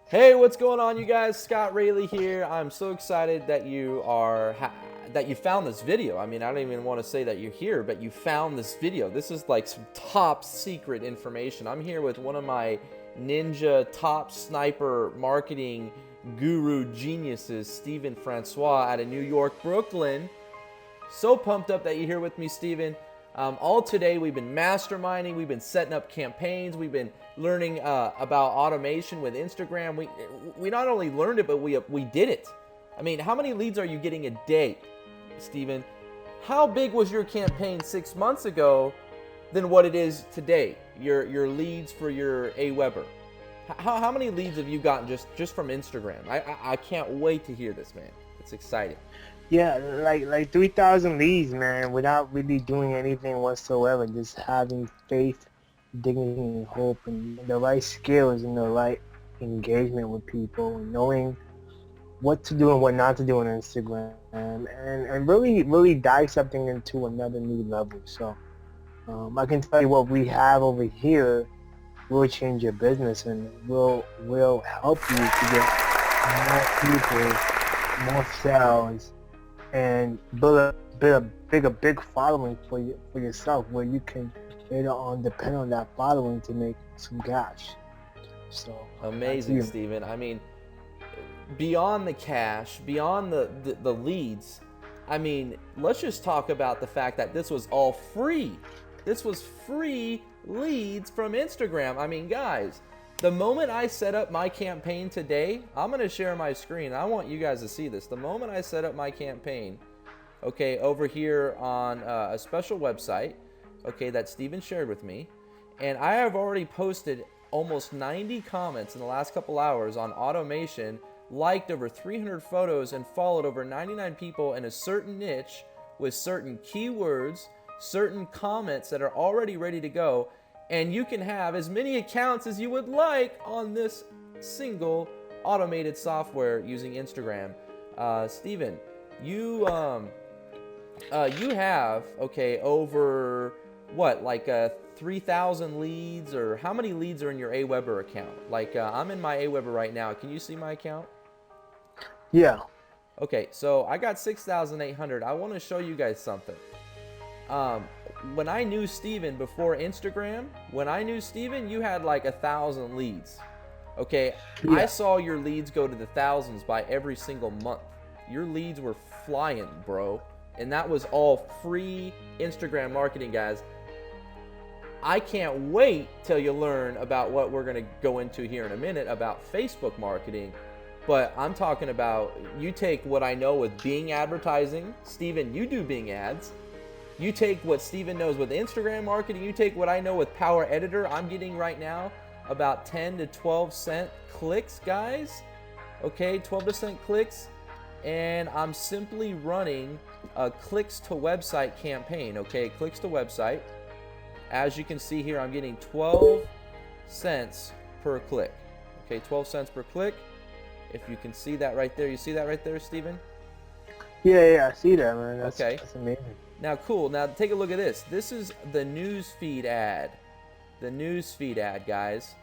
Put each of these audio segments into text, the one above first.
Hey, what's going on, you guys? Scott Rayleigh here. I'm so excited that that you found this video. I mean, I don't even want to say that you're here, but you found this video. This is like some top secret information. I'm here with one of my ninja top sniper marketing guru geniuses, Stephen Francois, out of New York, Brooklyn. So pumped up that you're here with me, Steven. All today, we've been masterminding, we've been setting up campaigns, we've been learning about automation with Instagram. We not only learned it, but we did it. I mean, how many leads are you getting a day, Steven? How big was your campaign 6 months ago than what it is today? Your leads for your AWeber. How many leads have you gotten just from Instagram? I can't wait to hear this, man. It's exciting. Yeah, like 3,000 leads, man, without really doing anything whatsoever. Just having faith, dignity, and hope, and the right skills and the right engagement with people, knowing what to do and what not to do on Instagram, and really dissecting into another new level. So I can tell you what we have over here will change your business and will help you to get more people, more sales, and build a big following for yourself, where you can later on depend on that following to make some cash. So back to Amazing, you. Steven. I mean, beyond the cash, beyond the leads, I mean, let's just talk about the fact that this was all free. This was free leads from Instagram. I mean, guys, the moment I set up my campaign today, I'm going to share my screen. I want you guys to see this. The moment I set up my campaign, okay, over here on a special website, okay, that Steven shared with me, and I have already posted almost 90 comments in the last couple hours on automation, liked over 300 photos, and followed over 99 people in a certain niche with certain keywords, certain comments that are already ready to go. And you can have as many accounts as you would like on this single automated software using Instagram. Steven, you have, okay, over what, like 3,000 leads, or how many leads are in your AWeber account? Like I'm in my AWeber right now. Can you see my account? Yeah. Okay, so I got 6,800. I want to show you guys something. Um, when I knew Steven before Instagram, when I knew Steven, you had like 1,000 leads. Okay, I Yeah. saw your leads go to the thousands by every single month. Your leads were flying, bro. And that was all free Instagram marketing, guys. I can't wait till you learn about what we're going to go into here in a minute about Facebook marketing. But I'm talking about, you take what I know with Bing advertising. Steven, you do Bing ads. You take what Steven knows with Instagram marketing. You take what I know with Power Editor. I'm getting right now about 10 to 12 cent clicks, guys. Okay, 12% clicks. And I'm simply running a clicks to website campaign. Okay, clicks to website. As you can see here, I'm getting 12 cents per click. Okay, 12 cents per click. If you can see that right there. You see that right there, Steven? Yeah, I see that, man. Okay. That's amazing. Now, cool. Now, take a look at this. This is the newsfeed ad. The newsfeed ad, guys.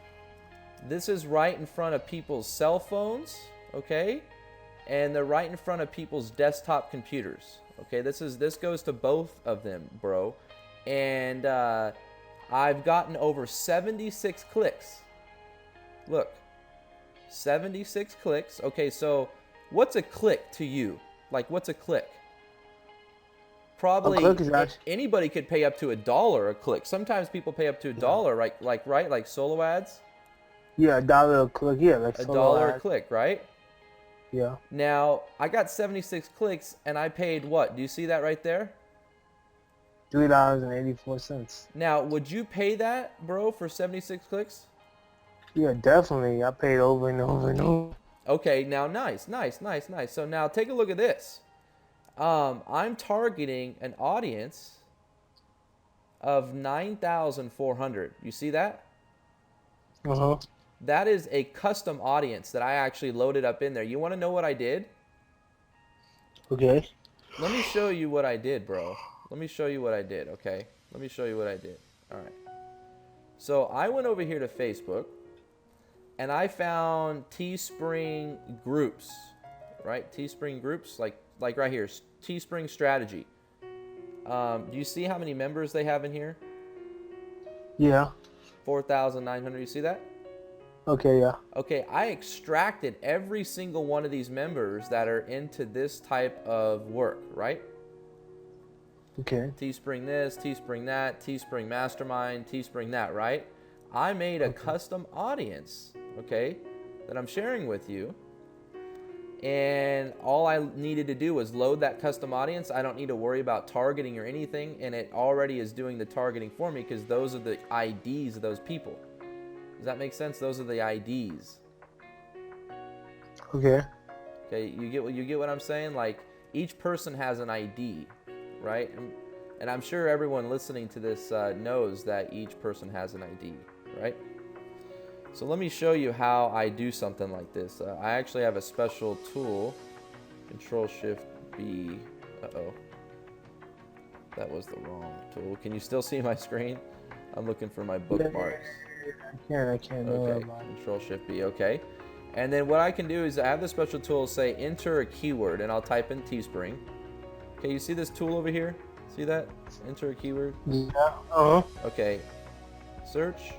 This is right in front of people's cell phones, okay? And they're right in front of people's desktop computers. Okay, this goes to both of them, bro. And I've gotten over 76 clicks. Look, 76 clicks. Okay, so what's a click to you? Like, what's a click? A Probably click is actually, anybody could pay up to $1 a click. Sometimes people pay up to yeah, $1, right? Like solo ads, yeah, $1 a click, yeah, like solo $1 a ad, click, right? yeah. Now I got 76 clicks and I paid what? Do you see that right there? $3.84. Now, would you pay that, bro, for 76 clicks? Yeah, definitely. I paid over and over and over. Okay, now nice, nice, nice, nice. So now take a look at this. I'm targeting an audience of 9,400. You see that? Uh-huh. That is a custom audience that I actually loaded up in there. You want to know what I did? Okay. Let me show you what I did, bro. Let me show you what I did, okay? Let me show you what I did. All right. So I went over here to Facebook. and I found Teespring groups, right? Teespring groups, like right here, Teespring strategy. Do you see how many members they have in here? Yeah. 4,900. You see that? Okay, yeah. Okay, I extracted every single one of these members that are into this type of work, right? Okay. Teespring this, Teespring that, Teespring Mastermind, Teespring that, right? I made a custom audience, okay, that I'm sharing with you. And all I needed to do was load that custom audience. I don't need to worry about targeting or anything, and it already is doing the targeting for me because those are the IDs of those people. Does that make sense? Those are the IDs. Okay. Okay, you get what I'm saying? Like, each person has an ID, right? And I'm sure everyone listening to this knows that each person has an ID, right? So let me show you how I do something like this. I actually have a special tool, Control-Shift-B. Uh-oh. That was the wrong tool. Can you still see my screen? I'm looking for my bookmarks. I can't. Okay, Control-Shift-B, okay. And then what I can do is I have the special tool say enter a keyword, and I'll type in Teespring. Okay, you see this tool over here? See that? Enter a keyword. Yeah. Uh-huh. Okay, search.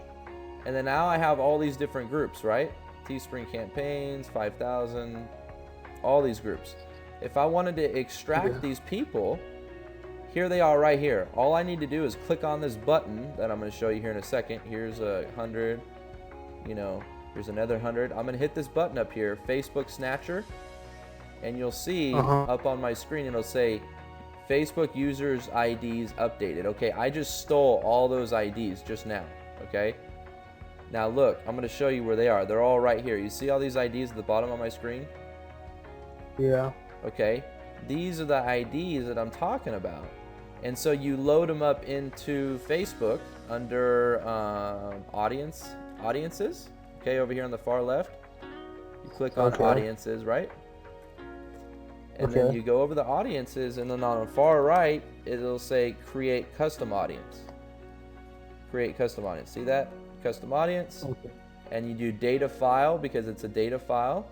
And then now I have all these different groups, right? Teespring campaigns, 5,000, all these groups. If I wanted to extract these people, here they are right here. All I need to do is click on this button that I'm going to show you here in a second. Here's 100, here's another 100. I'm going to hit this button up here, Facebook Snatcher, and you'll see up on my screen it'll say Facebook users IDs updated. Okay, I just stole all those IDs just now, okay? Now look, I'm going to show you where they are. They're all right here. You see all these IDs at the bottom of my screen? Yeah. Okay, these are the IDs that I'm talking about. And so you load them up into Facebook under audiences. Okay, over here on the far left. You click on audiences, right? And then you go over the audiences, and then on the far right, it'll say create custom audience. Create custom audience. See that? Custom audience. And you do data file because it's a data file.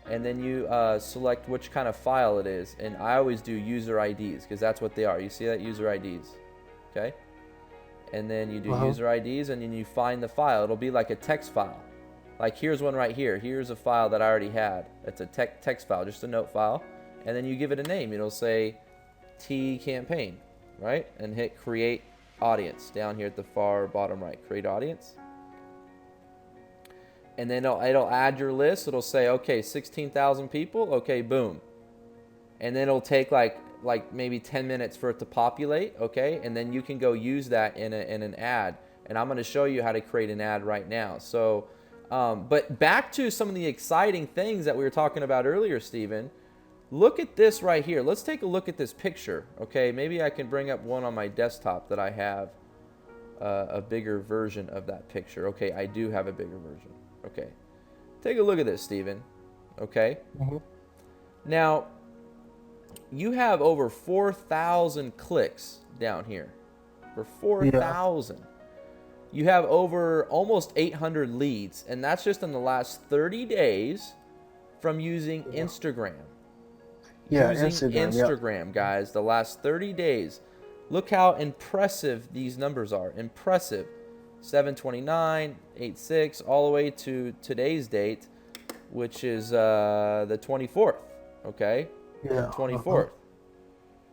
And then you select which kind of file it is. And I always do user IDs because that's what they are. You see that? User IDs. Okay? And then you do user IDs, and then you find the file. It'll be like a text file. Like here's one right here. Here's a file that I already had. It's a text file, just a note file. And then you give it a name. It'll say T campaign, right? And hit create audience down here at the far bottom right. Create audience. And then it'll add your list. It'll say, okay, 16,000 people. Okay, boom. And then it'll take like maybe 10 minutes for it to populate. Okay, and then you can go use that in an ad. And I'm going to show you how to create an ad right now. So, but back to some of the exciting things that we were talking about earlier, Stephen. Look at this right here. Let's take a look at this picture. Okay, maybe I can bring up one on my desktop that I have a bigger version of that picture. Okay, I do have a bigger version. Okay, take a look at this, Stephen. Okay, now you have over 4,000 clicks down here. For 4,000. You have over almost 800 leads, and that's just in the last 30 days from using Instagram. Using Instagram, guys, the last 30 days. Look how impressive these numbers are. Impressive. 729, 86, all the way to today's date, which is the 24th. Okay? Yeah. 24th.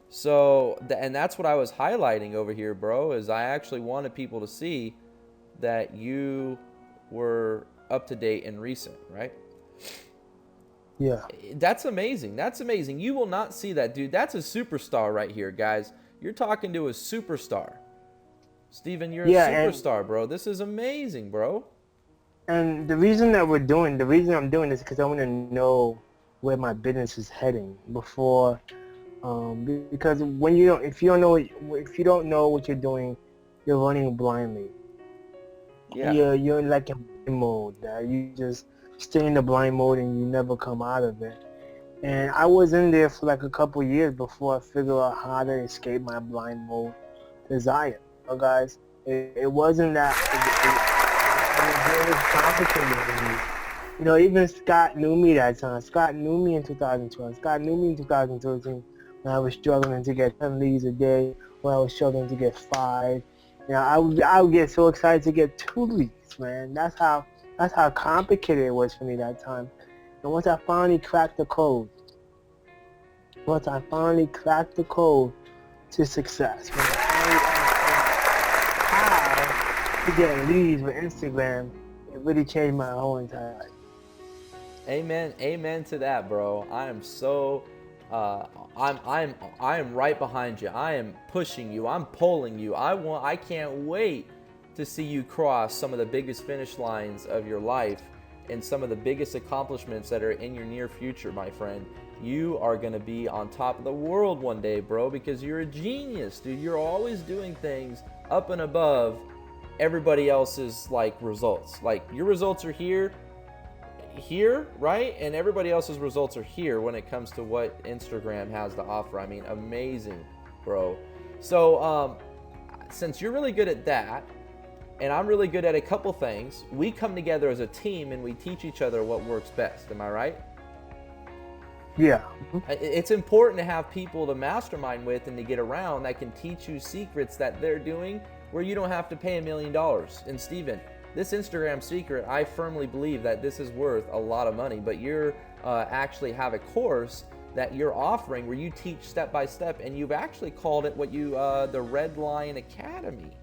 So, and that's what I was highlighting over here, bro, is I actually wanted people to see that you were up to date and recent, right? Yeah. That's amazing. That's amazing. You will not see that, dude. That's a superstar right here, guys. You're talking to a superstar. Steven, you're a superstar, bro. This is amazing, bro. And the reason I'm doing this is because I want to know where my business is heading before, because if you don't know what you're doing, you're running blindly. Yeah. You're like in blind mode. You just stay in the blind mode and you never come out of it. And I was in there for like a couple years before I figured out how to escape my blind mode desire. Guys, it wasn't that it was complicated. And, you know, even Scott knew me that time. Scott knew me in 2012. Scott knew me in 2013 when I was struggling to get 10 leads a day, when I was struggling to get 5. You know, I would get so excited to get 2 leads, man. That's how complicated it was for me that time. And once I finally cracked the code, to success, when I finally understood how to get leads with Instagram, it really changed my whole entire life. Amen to that, bro. I am so I am right behind you. I am pushing you. I'm pulling you. I can't wait to see you cross some of the biggest finish lines of your life and some of the biggest accomplishments that are in your near future, my friend. You are going to be on top of the world one day, bro, because you're a genius, dude. You're always doing things up and above everybody else's like results. Like your results are here, right? And everybody else's results are here when it comes to what Instagram has to offer. I mean, amazing, bro. So, since you're really good at that, and I'm really good at a couple things, we come together as a team and we teach each other what works best. Am I right? Yeah. It's important to have people to mastermind with and to get around that can teach you secrets that they're doing where you don't have to pay $1 million. And Steven, this Instagram secret, I firmly believe that this is worth a lot of money, but you're actually have a course that you're offering where you teach step by step, and you've actually called it the Red Lion Academy.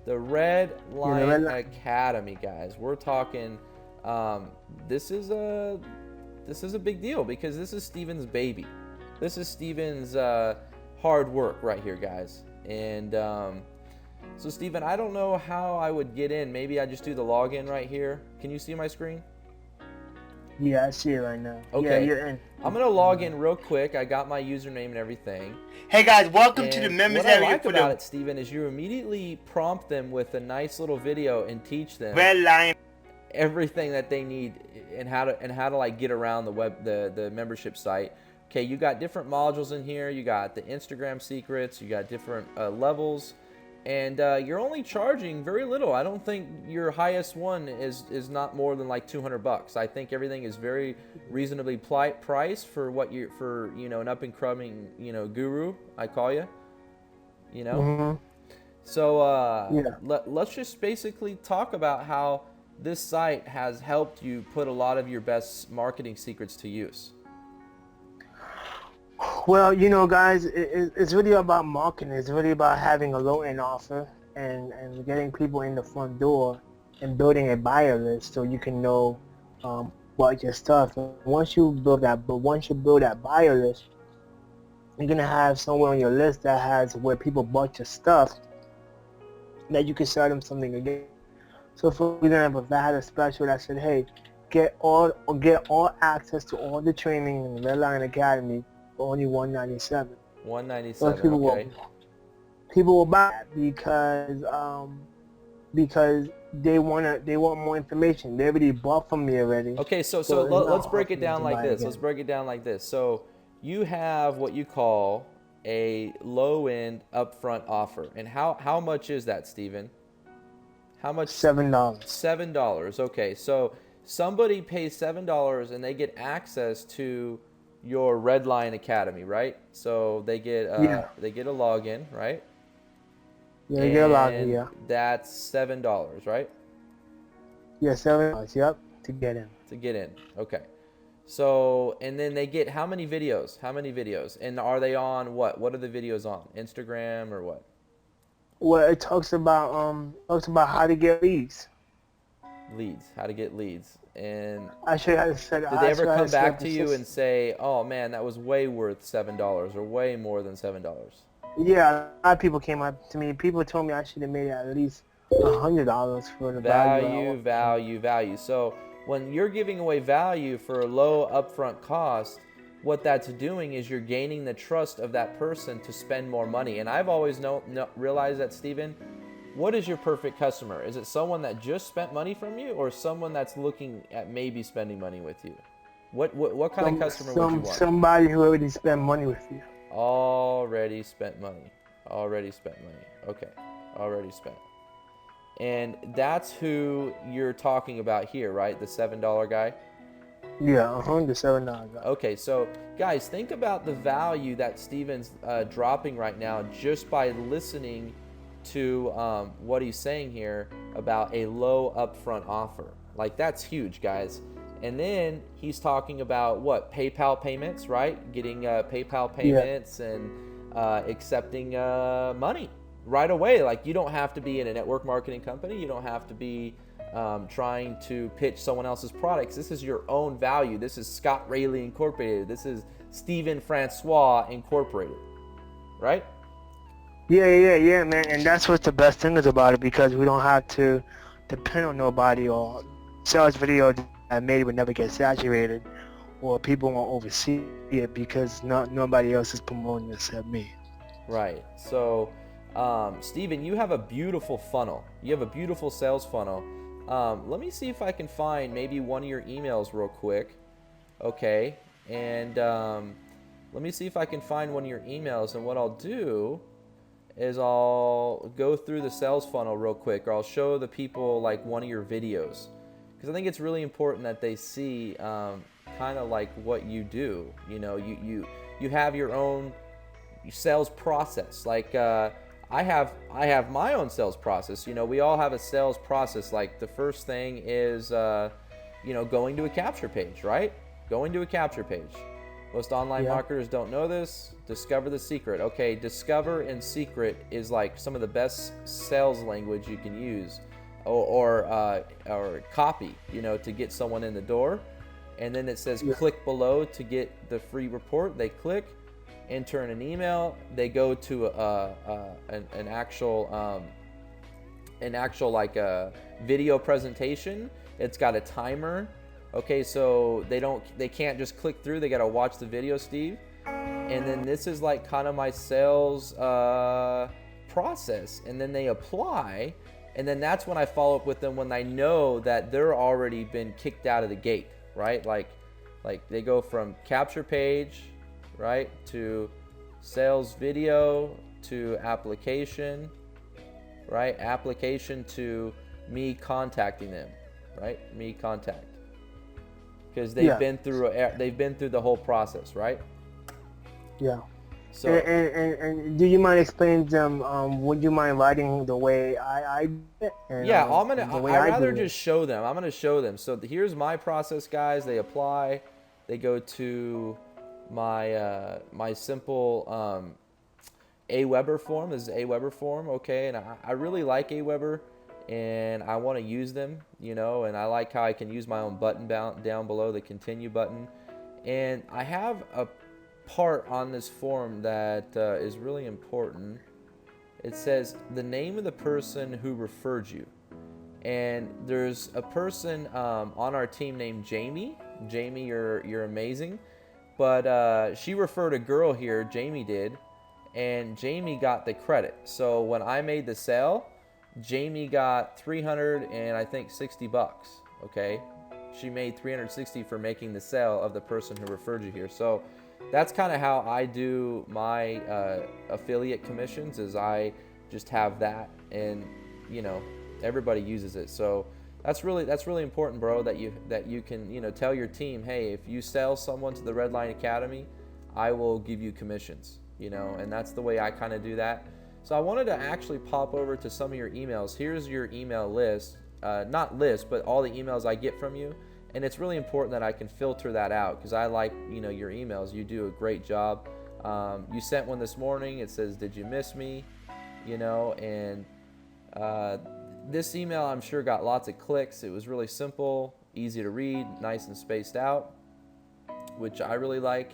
The Red Lion Academy, guys. We're talking. This is a big deal because this is Steven's baby. This is Steven's hard work right here, guys. And so, Steven, I don't know how I would get in. Maybe I just do the login right here. Can you see my screen? Yeah, I see it right now. Okay. Yeah, you're in. I'm going to log in real quick. I got my username and everything. Hey, guys, welcome And to the members what I area like for about the it, Steven, is you immediately prompt them with a nice little video and teach them Red Lion. everything that they need and how to like get around the membership site. Okay, you got different modules in here. You got the Instagram secrets. You got different levels. And you're only charging very little. I don't think your highest one is not more than like $200. I think everything is very reasonably priced for what an up and coming guru. I call you. So let's just basically talk about how this site has helped you put a lot of your best marketing secrets to use. Well, guys, it's really about marketing. It's really about having a low-end offer and getting people in the front door and building a buyer list so you can know about your stuff. And once you build that buyer list, you're gonna have somewhere on your list that has where people bought your stuff that you can sell them something again. So for example, if I had a special that said, "Hey, get all access to all the training in the Red Lion Academy." Only $197. $197. People will buy it because they want more information. They already bought from me already. Okay, so let's break it down like this. Let's break it down like this. So you have what you call a low-end upfront offer, and how much is that, Steven? How much? $7. $7. Okay, so somebody pays $7 and they get access to your Red Lion Academy, right? So they get they get a login, right? Yeah, they get a login, yeah. That's $7, right? Yeah, $7. Yep, to get in. To get in. Okay. So and then they get how many videos? And are they on what? What are the videos on? Instagram or what? Well, it talks about how to get leads. How to get leads. And I should have said. Did they ever come back to you and say, "Oh man, that was way worth $7 or way more than $7"? Yeah, a lot of people came up to me. People told me I should have made it at least $100 for the value. So when you're giving away value for a low upfront cost, what that's doing is you're gaining the trust of that person to spend more money. And I've always realized that, Steven. What is your perfect customer? Is it someone that just spent money from you, or someone that's looking at maybe spending money with you? What kind of customer would you want? Somebody who already spent money with you. Already spent money. Okay. Already spent. And that's who you're talking about here, right? The $7 guy? Yeah, the $7 guy. Okay, so guys, think about the value that Steven's dropping right now just by listening to what he's saying here about a low upfront offer. Like, that's huge, guys. And then he's talking about what? PayPal payments, right? Getting PayPal payments and accepting money right away. Like, you don't have to be in a network marketing company. You don't have to be trying to pitch someone else's products. This is your own value. This is Scott Rayleigh Incorporated. This is Steven Francois Incorporated, right? Yeah, man. And that's what the best thing is about it, because we don't have to depend on nobody, or sales video I made would never get saturated, or people won't oversee it because nobody else is promoting it except me. Right. So, Steven, you have a beautiful funnel. You have a beautiful sales funnel. Let me see if I can find maybe one of your emails real quick. Okay. And let me see if I can find one of your emails. And what I'll do is I'll go through the sales funnel real quick, or I'll show the people like one of your videos. Because I think it's really important that they see kind of like what you do. You know, you have your own sales process. Like I have my own sales process. You know, we all have a sales process. Like, the first thing is you know, going to a capture page, right? Going to a capture page. Most online marketers don't know this. Discover the secret. Okay, discover and secret is like some of the best sales language you can use. Or copy, you know, to get someone in the door. And then it says click below to get the free report. They click, enter in an email. They go to an actual like a video presentation. It's got a timer. Okay, so they can't just click through. They got to watch the video, Steve. And then this is like kind of my sales process. And then they apply. And then that's when I follow up with them, when I know that they're already been kicked out of the gate, right? Like they go from capture page, right, to sales video, to application, right? Application to me contacting them, right? Me contact. Because they've been through the whole process, right? Yeah. So, and do you mind explaining to them? Would you mind writing the way I did it? And, I'd rather just show them. I'm gonna show them. So here's my process, guys. They apply. They go to my my simple Aweber form. This is Aweber form, okay? And I really like Aweber, and I want to use them, you know. And I like how I can use my own button down below, the continue button. And I have a part on this form that is really important. It says the name of the person who referred you, and there's a person on our team named Jamie. Jamie, you're amazing, but she referred a girl here. Jamie did, and Jamie got the credit. So when I made the sale, Jamie got $360. Okay, she made $360 for making the sale of the person who referred you here. So that's kind of how I do my affiliate commissions, is I just have that, and you know, everybody uses it. So that's really important, bro, that you can, you know, tell your team, hey, if you sell someone to the Redline Academy, I will give you commissions, you know. And that's the way I kind of do that. So I wanted to actually pop over to some of your emails. Here's your email list, not list, but all the emails I get from you. And it's really important that I can filter that out, because I like, you know, your emails. You do a great job. You sent one this morning. It says, did you miss me? You know, and this email I'm sure got lots of clicks. It was really simple, easy to read, nice and spaced out, which I really like.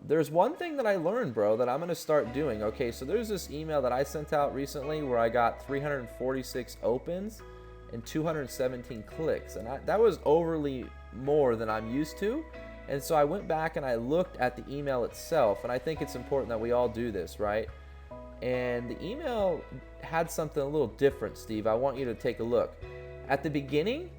There's one thing that I learned, bro, that I'm going to start doing. Okay, so there's this email that I sent out recently where I got 346 opens and 217 clicks, and that was overly more than I'm used to. And so I went back and I looked at the email itself, and I think it's important that we all do this, right? And the email had something a little different, Steve. I want you to take a look. At the beginning,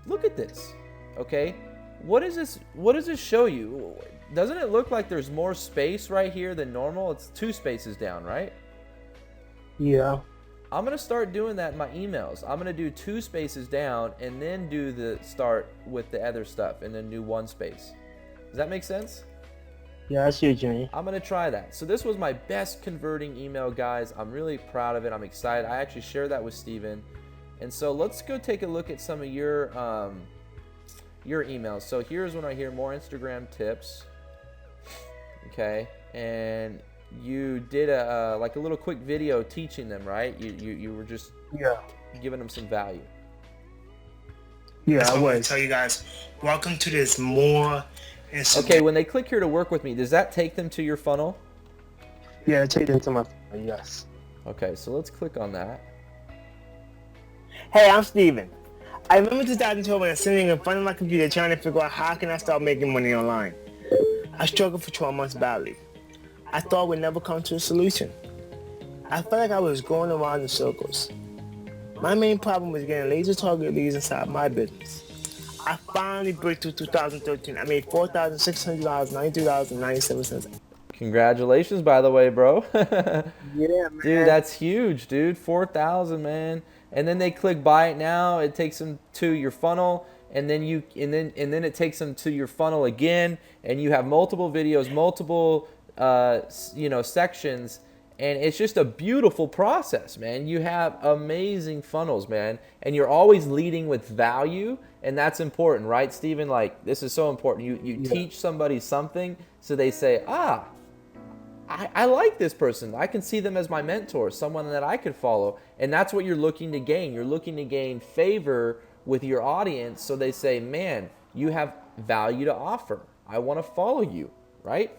look at this, okay? What does this show you? Doesn't it look like there's more space right here than normal? It's 2 spaces down, right? Yeah. I'm gonna start doing that in my emails. I'm gonna do 2 spaces down and then do the start with the other stuff and then do 1 space. Does that make sense? Yeah, I see what you mean. I'm gonna try that. So this was my best converting email, guys. I'm really proud of it. I'm excited. I actually shared that with Steven. And so let's go take a look at some of your emails. So here's one right here, more Instagram tips. Okay, and you did a like a little quick video teaching them, right? You were just giving them some value. Yeah, I was. Tell you guys, welcome to this more. Okay, when they click here to work with me, does that take them to your funnel? Yeah, take them to my funnel, yes. Okay, so let's click on that. Hey, I'm Steven. I remember 2012 when I was sitting in front of my computer trying to figure out how can I start making money online. I struggled for 12 months badly. I thought we'd never come to a solution. I felt like I was going around in circles. My main problem was getting laser target leads inside my business. I finally broke through 2013. I made $4,600, $93.97. Congratulations, by the way, bro. Yeah, man. Dude, that's huge, dude. 4,000, man. And then they click buy it now. It takes them to your funnel, and then it takes them to your funnel again, and you have multiple videos, multiple sections, and it's just a beautiful process, man. You have amazing funnels, man, and you're always leading with value, and that's important, right, Steven? Like, this is so important. You teach somebody something, so they say, I like this person. I can see them as my mentor, someone that I could follow. And that's what you're looking to gain. You're looking to gain favor with your audience, so they say, man, you have value to offer. I want to follow you, right?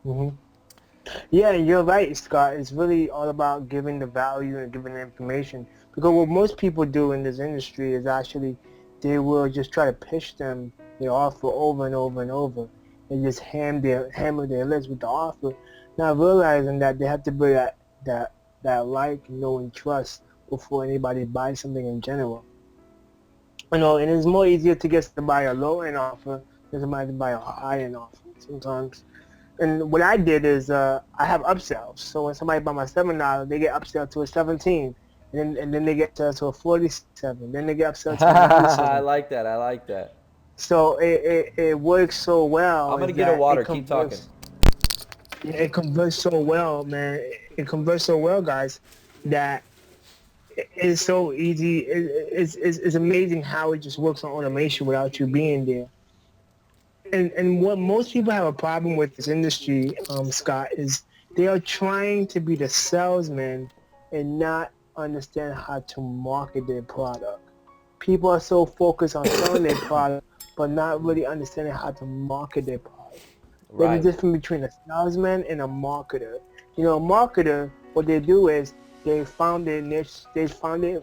Mm-hmm. Yeah, you're right, Scott. It's really all about giving the value and giving the information. Because what most people do in this industry is actually they will just try to pitch them their offer over and over and over. And just hammer their lips with the offer, not realizing that they have to build that like, know, and trust before anybody buys something in general. And it's more easier to get to buy a low-end offer than somebody to buy a high-end offer sometimes. And what I did is I have upsells. So when somebody buy my $7, they get upsell to a 17, and then they get to a 47. Then they get upsell to a 97. I like that. So it works so well. I'm gonna get a water. Keep talking. It converts so well, man. It converts so well, guys, that it's so easy. It's amazing how it just works on automation without you being there. And what most people have a problem with this industry, Scott, is they are trying to be the salesman and not understand how to market their product. People are so focused on selling their product, but not really understanding how to market their product. Right. There's a difference between a salesman and a marketer. A marketer, what they do is they found their niche, they found their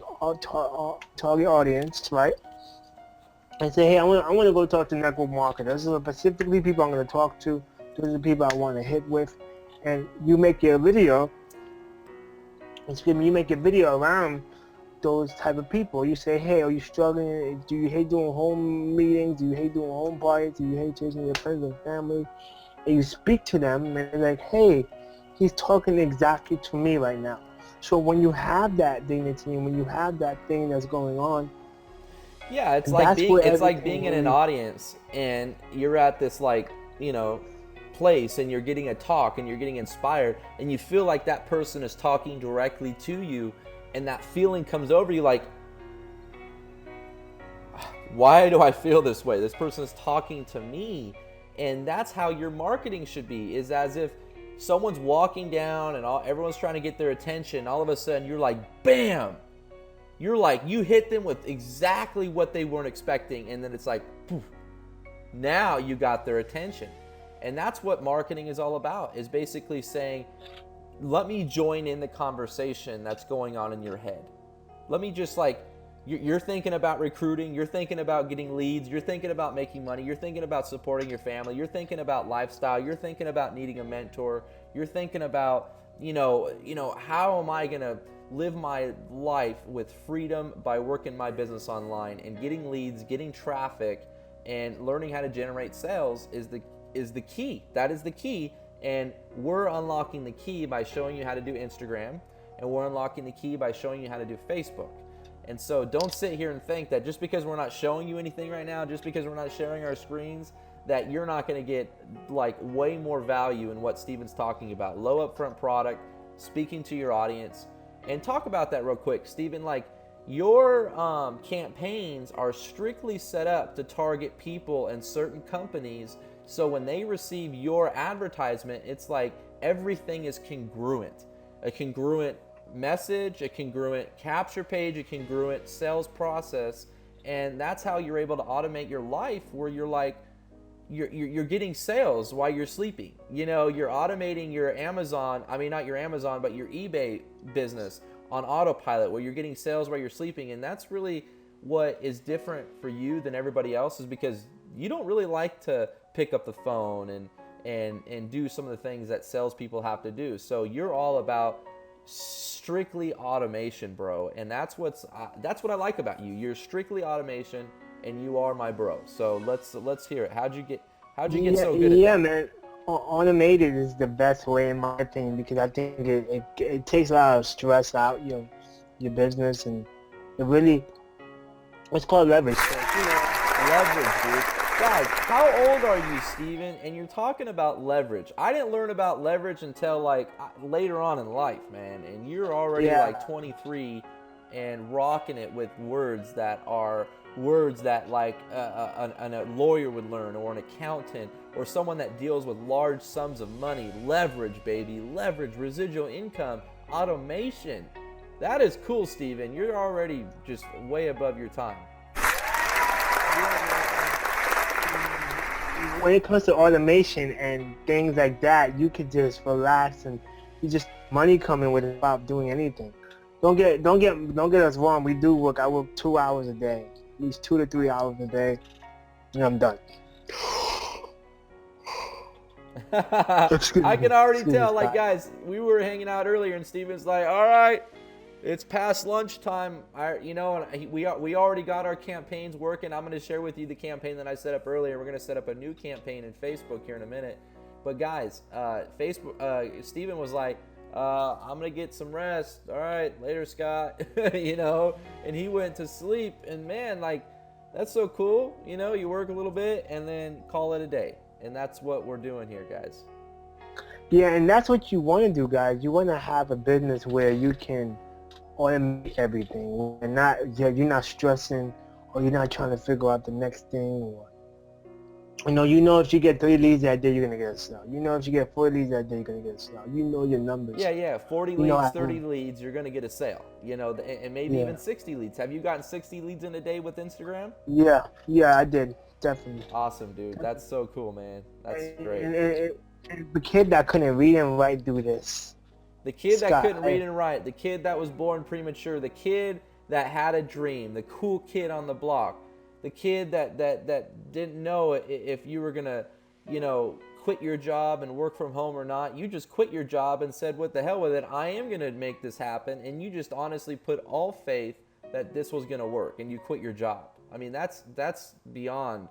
target audience, right? And say, hey, I want to go talk to network marketers. Those are specifically people I'm going to talk to. Those are the people I want to hit with. And you make your video, around those type of people. You say, hey, are you struggling? Do you hate doing home meetings? Do you hate doing home parties? Do you hate chasing your friends and family? And you speak to them and they're like, hey, he's talking exactly to me right now. So when you have that dignity and when you have that thing that's going on, yeah, it's like being in an audience and you're at this place and you're getting a talk and you're getting inspired and you feel like that person is talking directly to you. And that feeling comes over you like, why do I feel this way? This person is talking to me. And that's how your marketing should be, is as if someone's walking down and everyone's trying to get their attention. All of a sudden, you're like, bam! You hit them with exactly what they weren't expecting. And then it's like, poof, now you got their attention. And that's what marketing is all about, is basically saying, let me join in the conversation that's going on in your head. Let me just you're thinking about recruiting, you're thinking about getting leads, you're thinking about making money, you're thinking about supporting your family, you're thinking about lifestyle, you're thinking about needing a mentor, you're thinking about, how am I going to live my life with freedom by working my business online and getting leads, getting traffic, and learning how to generate sales is the key. That is the key. And we're unlocking the key by showing you how to do Instagram and we're unlocking the key by showing you how to do Facebook. And so don't sit here and think that just because we're not showing you anything right now, just because we're not sharing our screens, that you're not going to get like way more value in what Steven's talking about. Low upfront product, speaking to your audience. And talk about that real quick, Steven. Like, your campaigns are strictly set up to target people and certain companies. So when they receive your advertisement, it's like everything is congruent. A congruent message, a congruent capture page, a congruent sales process. And that's how you're able to automate your life, where you're like, you're getting sales while you're sleeping. You know, you're automating your Amazon, I mean, not your Amazon, but your eBay business on autopilot, where you're getting sales while you're sleeping. And that's really what is different for you than everybody else, is because you don't really like to pick up the phone and do some of the things that salespeople have to do. So you're all about strictly automation, bro. And that's what I like about you. You're strictly automation, and you are my bro. So let's hear it. How'd you get so good at that? Yeah, man. Automated is the best way in my opinion, because I think it takes a lot of stress out your business, and it really, it's called leverage. So, Leverage, dude. Guys, how old are you, Steven? And you're talking about leverage. I didn't learn about leverage until like later on in life, man. And you're already like 23 and rocking it with words that like a lawyer would learn, or an accountant, or someone that deals with large sums of money. Leverage, baby. Leverage, residual income, automation. That is cool, Steven. You're already just way above your time. When it comes to automation and things like that, you could just relax, and you just money coming without doing anything. Don't get us wrong. We do work. I work 2 hours a day, at least 2 to 3 hours a day, and I'm done. I can already tell. Like, guys, we were hanging out earlier, and Steven's like, "All right, it's past lunchtime. We already got our campaigns working. I'm going to share with you the campaign that I set up earlier. We're going to set up a new campaign in Facebook here in a minute. But guys, Steven was like, I'm going to get some rest. All right, later, Scott. And he went to sleep. And man, like, that's so cool. You work a little bit and then call it a day. And that's what we're doing here, guys. Yeah, and that's what you want to do, guys. You want to have a business where you can automate everything, and you're not stressing, or you're not trying to figure out the next thing, or if you get 3 leads that day, you're gonna get a sale. If you get 4 leads that day, you're gonna get a sale. Your numbers. Yeah, 40 leads, 30 leads, you're gonna get a sale. And maybe even 60 leads. Have you gotten 60 leads in a day with Instagram? Yeah, I did, definitely. Awesome, dude. That's so cool, man. That's great. And the kid that couldn't read and write do this. The kid that couldn't read and write, the kid that was born premature, the kid that had a dream, the cool kid on the block, the kid that didn't know if you were gonna, quit your job and work from home or not. You just quit your job and said, what the hell with it? I am gonna make this happen. And you just honestly put all faith that this was gonna work, and you quit your job. I mean, that's beyond.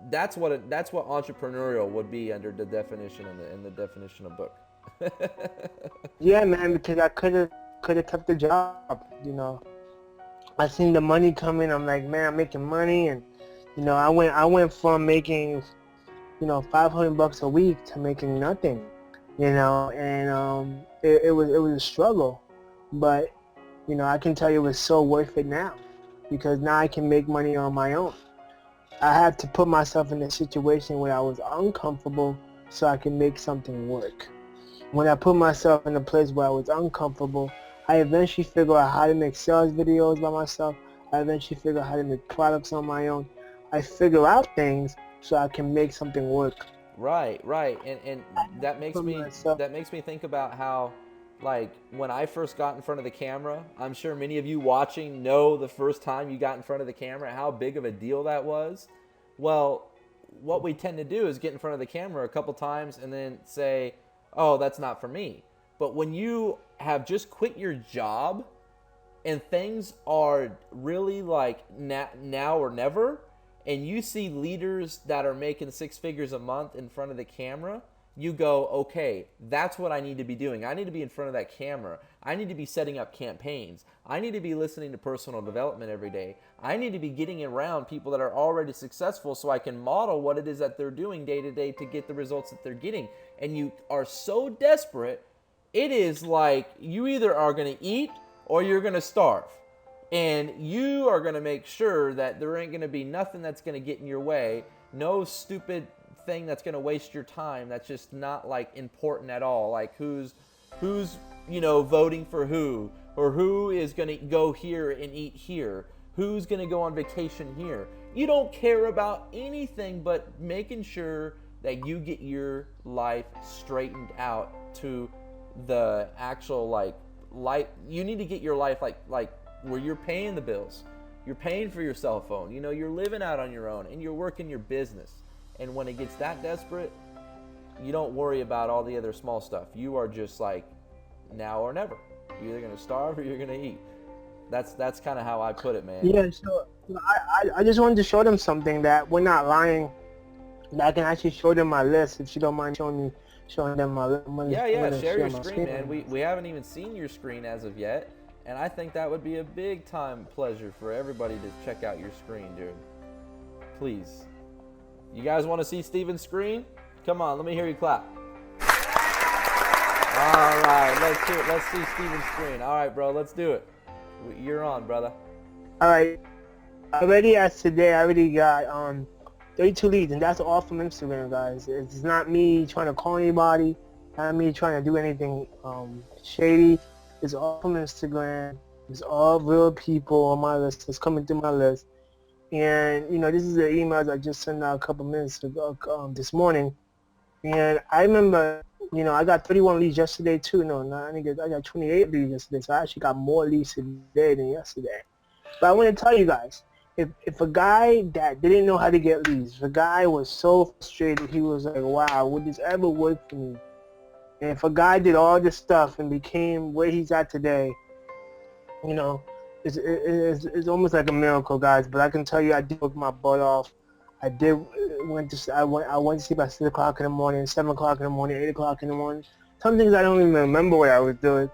That's what entrepreneurial would be under the definition in the definition of book. Yeah, man, because I could have kept the job. I seen the money coming. I'm like, man, I'm making money, and I went from making $500 a week to making nothing. And it was a struggle, but I can tell you it was so worth it now, because now I can make money on my own. I had to put myself in a situation where I was uncomfortable so I can make something work. When I put myself in a place where I was uncomfortable, I eventually figured out how to make sales videos by myself. I eventually figured out how to make products on my own. I figure out things so I can make something work. Right. And that makes me think about how, like, when I first got in front of the camera, I'm sure many of you watching know the first time you got in front of the camera, how big of a deal that was. Well, what we tend to do is get in front of the camera a couple times and then say, oh, that's not for me. But when you have just quit your job and things are really like now or never, and you see leaders that are making 6 figures a month in front of the camera, you go, okay, that's what I need to be doing. I need to be in front of that camera. I need to be setting up campaigns. I need to be listening to personal development every day. I need to be getting around people that are already successful so I can model what it is that they're doing day to day to get the results that they're getting. And you are so desperate, it is like you either are going to eat or you're going to starve. And you are going to make sure that there ain't going to be nothing that's going to get in your way. No stupid thing that's going to waste your time that's just not like important at all, like who's voting for who, or who is going to go here and eat here, who's going to go on vacation here. You don't care about anything but making sure that you get your life straightened out to the actual life. You need to get your life like where you're paying the bills, you're paying for your cell phone, you're living out on your own, and you're working your business. And when it gets that desperate, you don't worry about all the other small stuff. You are just like, now or never. You're either going to starve or you're going to eat. That's kind of how I put it, man. Yeah, so I just wanted to show them something that we're not lying. That I can actually show them my list, if you don't mind showing them my list. Yeah, share your screen, man. We haven't even seen your screen as of yet. And I think that would be a big time pleasure for everybody to check out your screen, dude. Please. You guys want to see Steven's screen? Come on, let me hear you clap. All right, let's do it. Let's see Steven's screen. All right, bro, let's do it. You're on, brother. All right. Already as today, I already got 32 leads, and that's all from Instagram, guys. It's not me trying to call anybody, not me trying to do anything shady. It's all from Instagram. It's all real people on my list. It's coming through my list. And, this is the emails I just sent out a couple minutes ago, this morning. And I remember, I got 31 leads yesterday too. No, I got 28 leads yesterday. So I actually got more leads today than yesterday. But I want to tell you guys, if a guy that didn't know how to get leads, if a guy was so frustrated, he was like, wow, would this ever work for me? And if a guy did all this stuff and became where he's at today, it's almost like a miracle, guys. But I can tell you, I did work my butt off. I went to sleep at 6 o'clock in the morning, 7 o'clock in the morning, 8 o'clock in the morning. Some things I don't even remember what I was doing.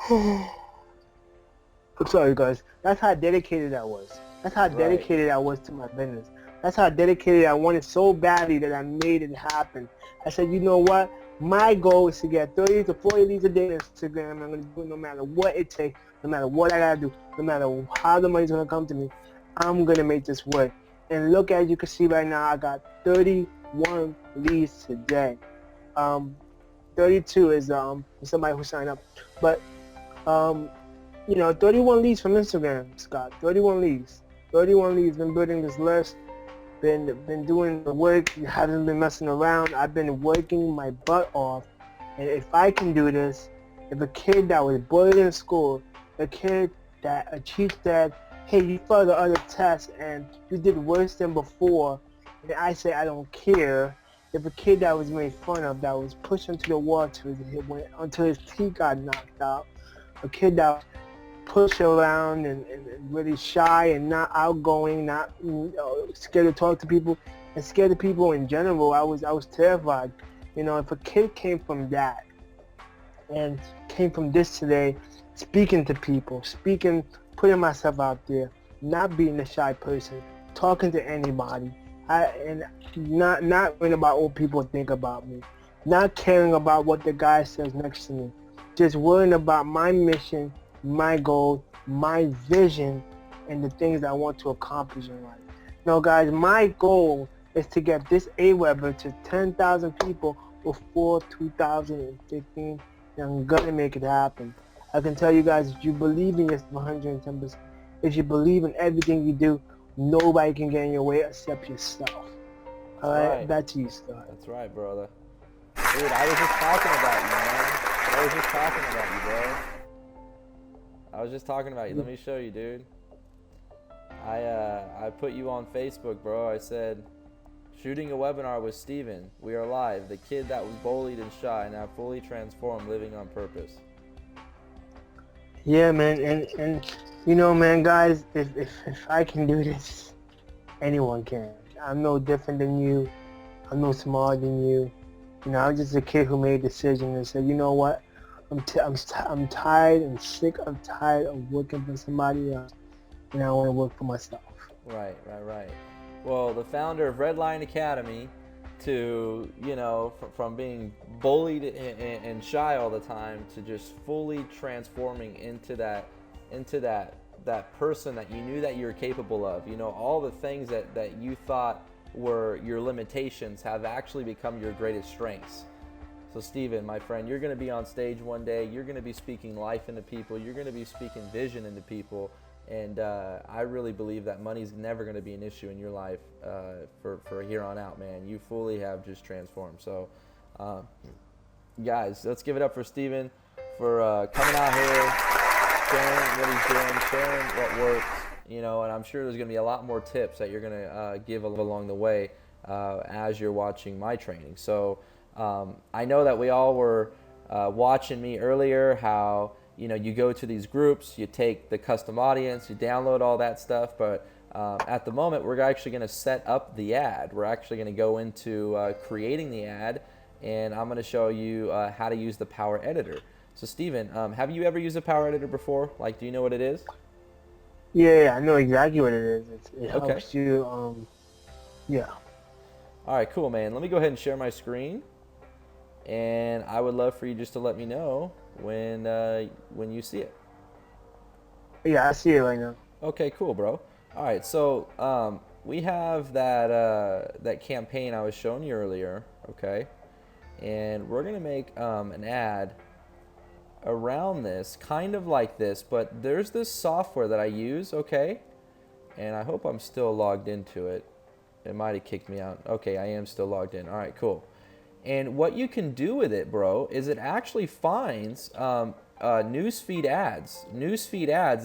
I'm sorry, guys. That's how dedicated I was. That's how dedicated I was to my business. That's how dedicated I wanted so badly that I made it happen. I said, you know what? My goal is to get 30 to 40 leads a day on Instagram. I'm going to do it no matter what it takes, no matter what I got to do, no matter how the money's going to come to me. I'm going to make this work. And look, as you can see right now, I got 31 leads today. 32 is somebody who signed up. But, 31 leads from Instagram, Scott. 31 leads. 31 leads. Been building this list. Been doing the work, haven't been messing around. I've been working my butt off. And if I can do this, if a kid that was bullied in school, a kid that a chief said, hey, you failed the other test and you did worse than before, and I say I don't care. If a kid that was made fun of, that was pushed into the wall until his teeth got knocked out, a kid that push around and really shy and not outgoing, not scared to talk to people, and scared of people in general. I was terrified. If a kid came from that and came from this today, speaking to people, putting myself out there, not being a shy person, talking to anybody, and not worrying about what people think about me, not caring about what the guy says next to me, just worrying about my mission, my goal, my vision, and the things I want to accomplish in life. Guys, my goal is to get this AWeber to 10,000 people before 2015, and I'm gonna make it happen. I can tell you guys, if you believe in this 110%, if you believe in everything you do, nobody can get in your way except yourself. All right, back to you, Scott. That's right, brother. Dude, I was just talking about you, man. I was just talking about you, bro. I was just talking about you. Let me show you, dude. I put you on Facebook, bro. I said, shooting a webinar with Steven. We are live. The kid that was bullied and shy, now fully transformed, living on purpose. Yeah, man, and man, guys, if I can do this, anyone can. I'm no different than you. I'm no smarter than you. You know, I was just a kid who made a decision and said, you know what, I'm tired and sick. I'm tired of working for somebody else, and I want to work for myself. Right, right, right. Well, the founder of Redline Academy, to from being bullied and shy all the time to just fully transforming into that person that you knew that you were capable of. All the things that you thought were your limitations have actually become your greatest strengths. So Steven, my friend, you're going to be on stage one day. You're going to be speaking life into people. You're going to be speaking vision into people. And I really believe that money's never going to be an issue in your life for here on out, man. You fully have just transformed. So, guys, let's give it up for Steven for coming out here, sharing what he's doing, sharing what works, and I'm sure there's going to be a lot more tips that you're going to give along the way as you're watching my training. So I know that we all were watching me earlier, how you go to these groups, you take the custom audience, you download all that stuff, but at the moment we're actually going to set up the ad. We're actually going to go into creating the ad, and I'm going to show you how to use the Power Editor. So Steven, have you ever used a Power Editor before? Like, do you know what it is? Yeah, I know exactly what it is. It Okay. helps you, yeah. All right, cool, man. Let me go ahead and share my screen, and I would love for you just to let me know when you see it. Yeah, I see it right now. Okay, cool, bro. All right, so we have that campaign I was showing you earlier, okay? And we're gonna make an ad around this, kind of like this, but there's this software that I use, okay? And I hope I'm still logged into it. It might have kicked me out. Okay, I am still logged in. All right, cool. And what you can do with it, bro, is it actually finds newsfeed ads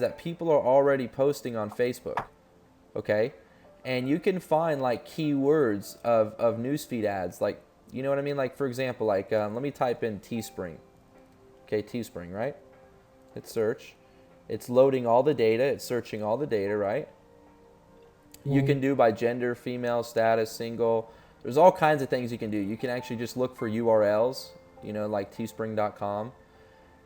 that people are already posting on Facebook, okay? And you can find like keywords of newsfeed ads, like, you know what I mean? Like, for example, like, let me type in Teespring. Okay, Teespring, right? Hit search. It's loading all the data. It's searching all the data, right? You can do by gender, female, status, single. There's all kinds of things you can do. You can actually just look for URLs, like teespring.com.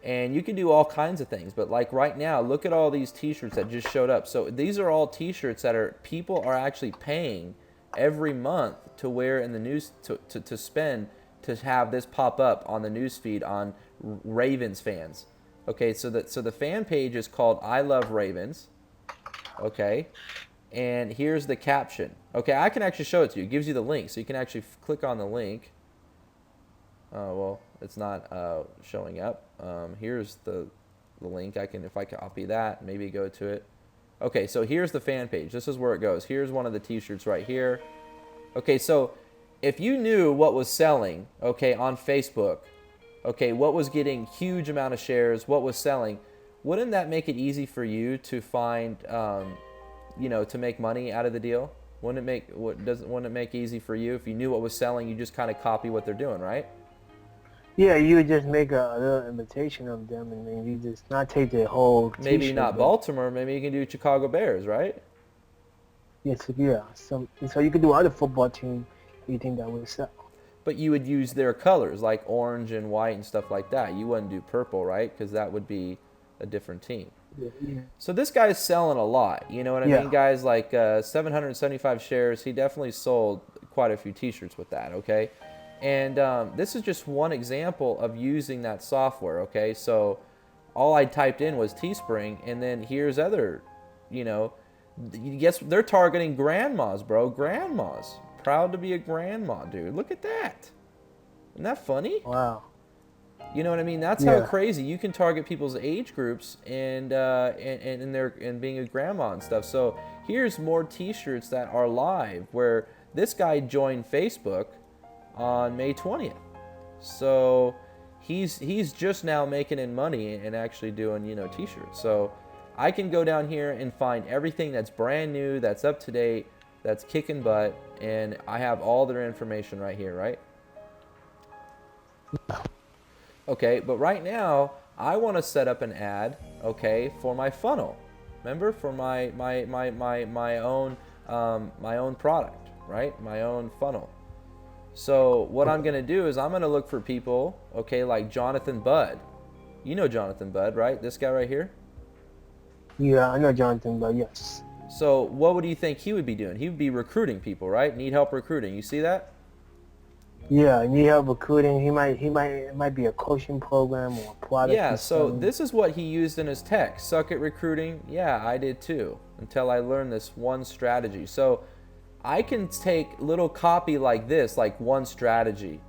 And you can do all kinds of things. But like right now, look at all these t-shirts that just showed up. So these are all t-shirts that people are actually paying every month to wear in the news, to spend, to have this pop up on the news feed on Ravens fans. Okay, so the fan page is called I Love Ravens. Okay. And here's the caption. Okay, I can actually show it to you. It gives you the link, so you can actually click on the link. Oh, well, it's not showing up. Here's the link. If I copy that, maybe go to it. Okay, so here's the fan page. This is where it goes. Here's one of the t-shirts right here. Okay, so if you knew what was selling, okay, on Facebook, okay, what was getting huge amount of shares, what was selling, wouldn't that make it easy for you to find to make money out of the deal? Wouldn't it make easy for you if you knew what was selling? You just kind of copy what they're doing, right? Yeah, you would just make a little imitation of them, and then you just not take the whole t-shirt. Maybe not Baltimore. Maybe you can do Chicago Bears, right? Yes, yeah. So you could do other football team. You think that would sell? But you would use their colors, like orange and white and stuff like that. You wouldn't do purple, right? Because that would be a different team. Yeah. So this guy's selling a lot. You know what I Yeah. mean? Guys, like 775 shares. He definitely sold quite a few t-shirts with that, okay? And this is just one example of using that software, okay? So all I typed in was Teespring, and then here's other, guess they're targeting grandmas, bro. Grandmas. Proud to be a grandma, dude. Look at that. Isn't that funny? Wow. You know what I mean? That's Yeah. how crazy you can target people's age groups and being a grandma and stuff. So here's more t-shirts that are live, where this guy joined Facebook on May 20th. So he's just now making in money and actually doing, t-shirts. So I can go down here and find everything that's brand new, that's up to date, that's kicking butt, and I have all their information right here, right? Okay, but right now I want to set up an ad, okay, for my funnel. Remember, for my own product, right? My own funnel. So what I'm going to do is I'm going to look for people, okay, like Jonathan Budd. You know Jonathan Budd, right? This guy right here. Yeah, I know Jonathan, but yes. So what do you think he would be doing? He would be recruiting people, right? Need help recruiting. You see that? Yeah, need help recruiting. It might be a coaching program or a product. Yeah, he's so selling. this is what he used in his text. Suck at recruiting. Yeah, I did too, until I learned this one strategy. So I can take little copy like this, like one strategy.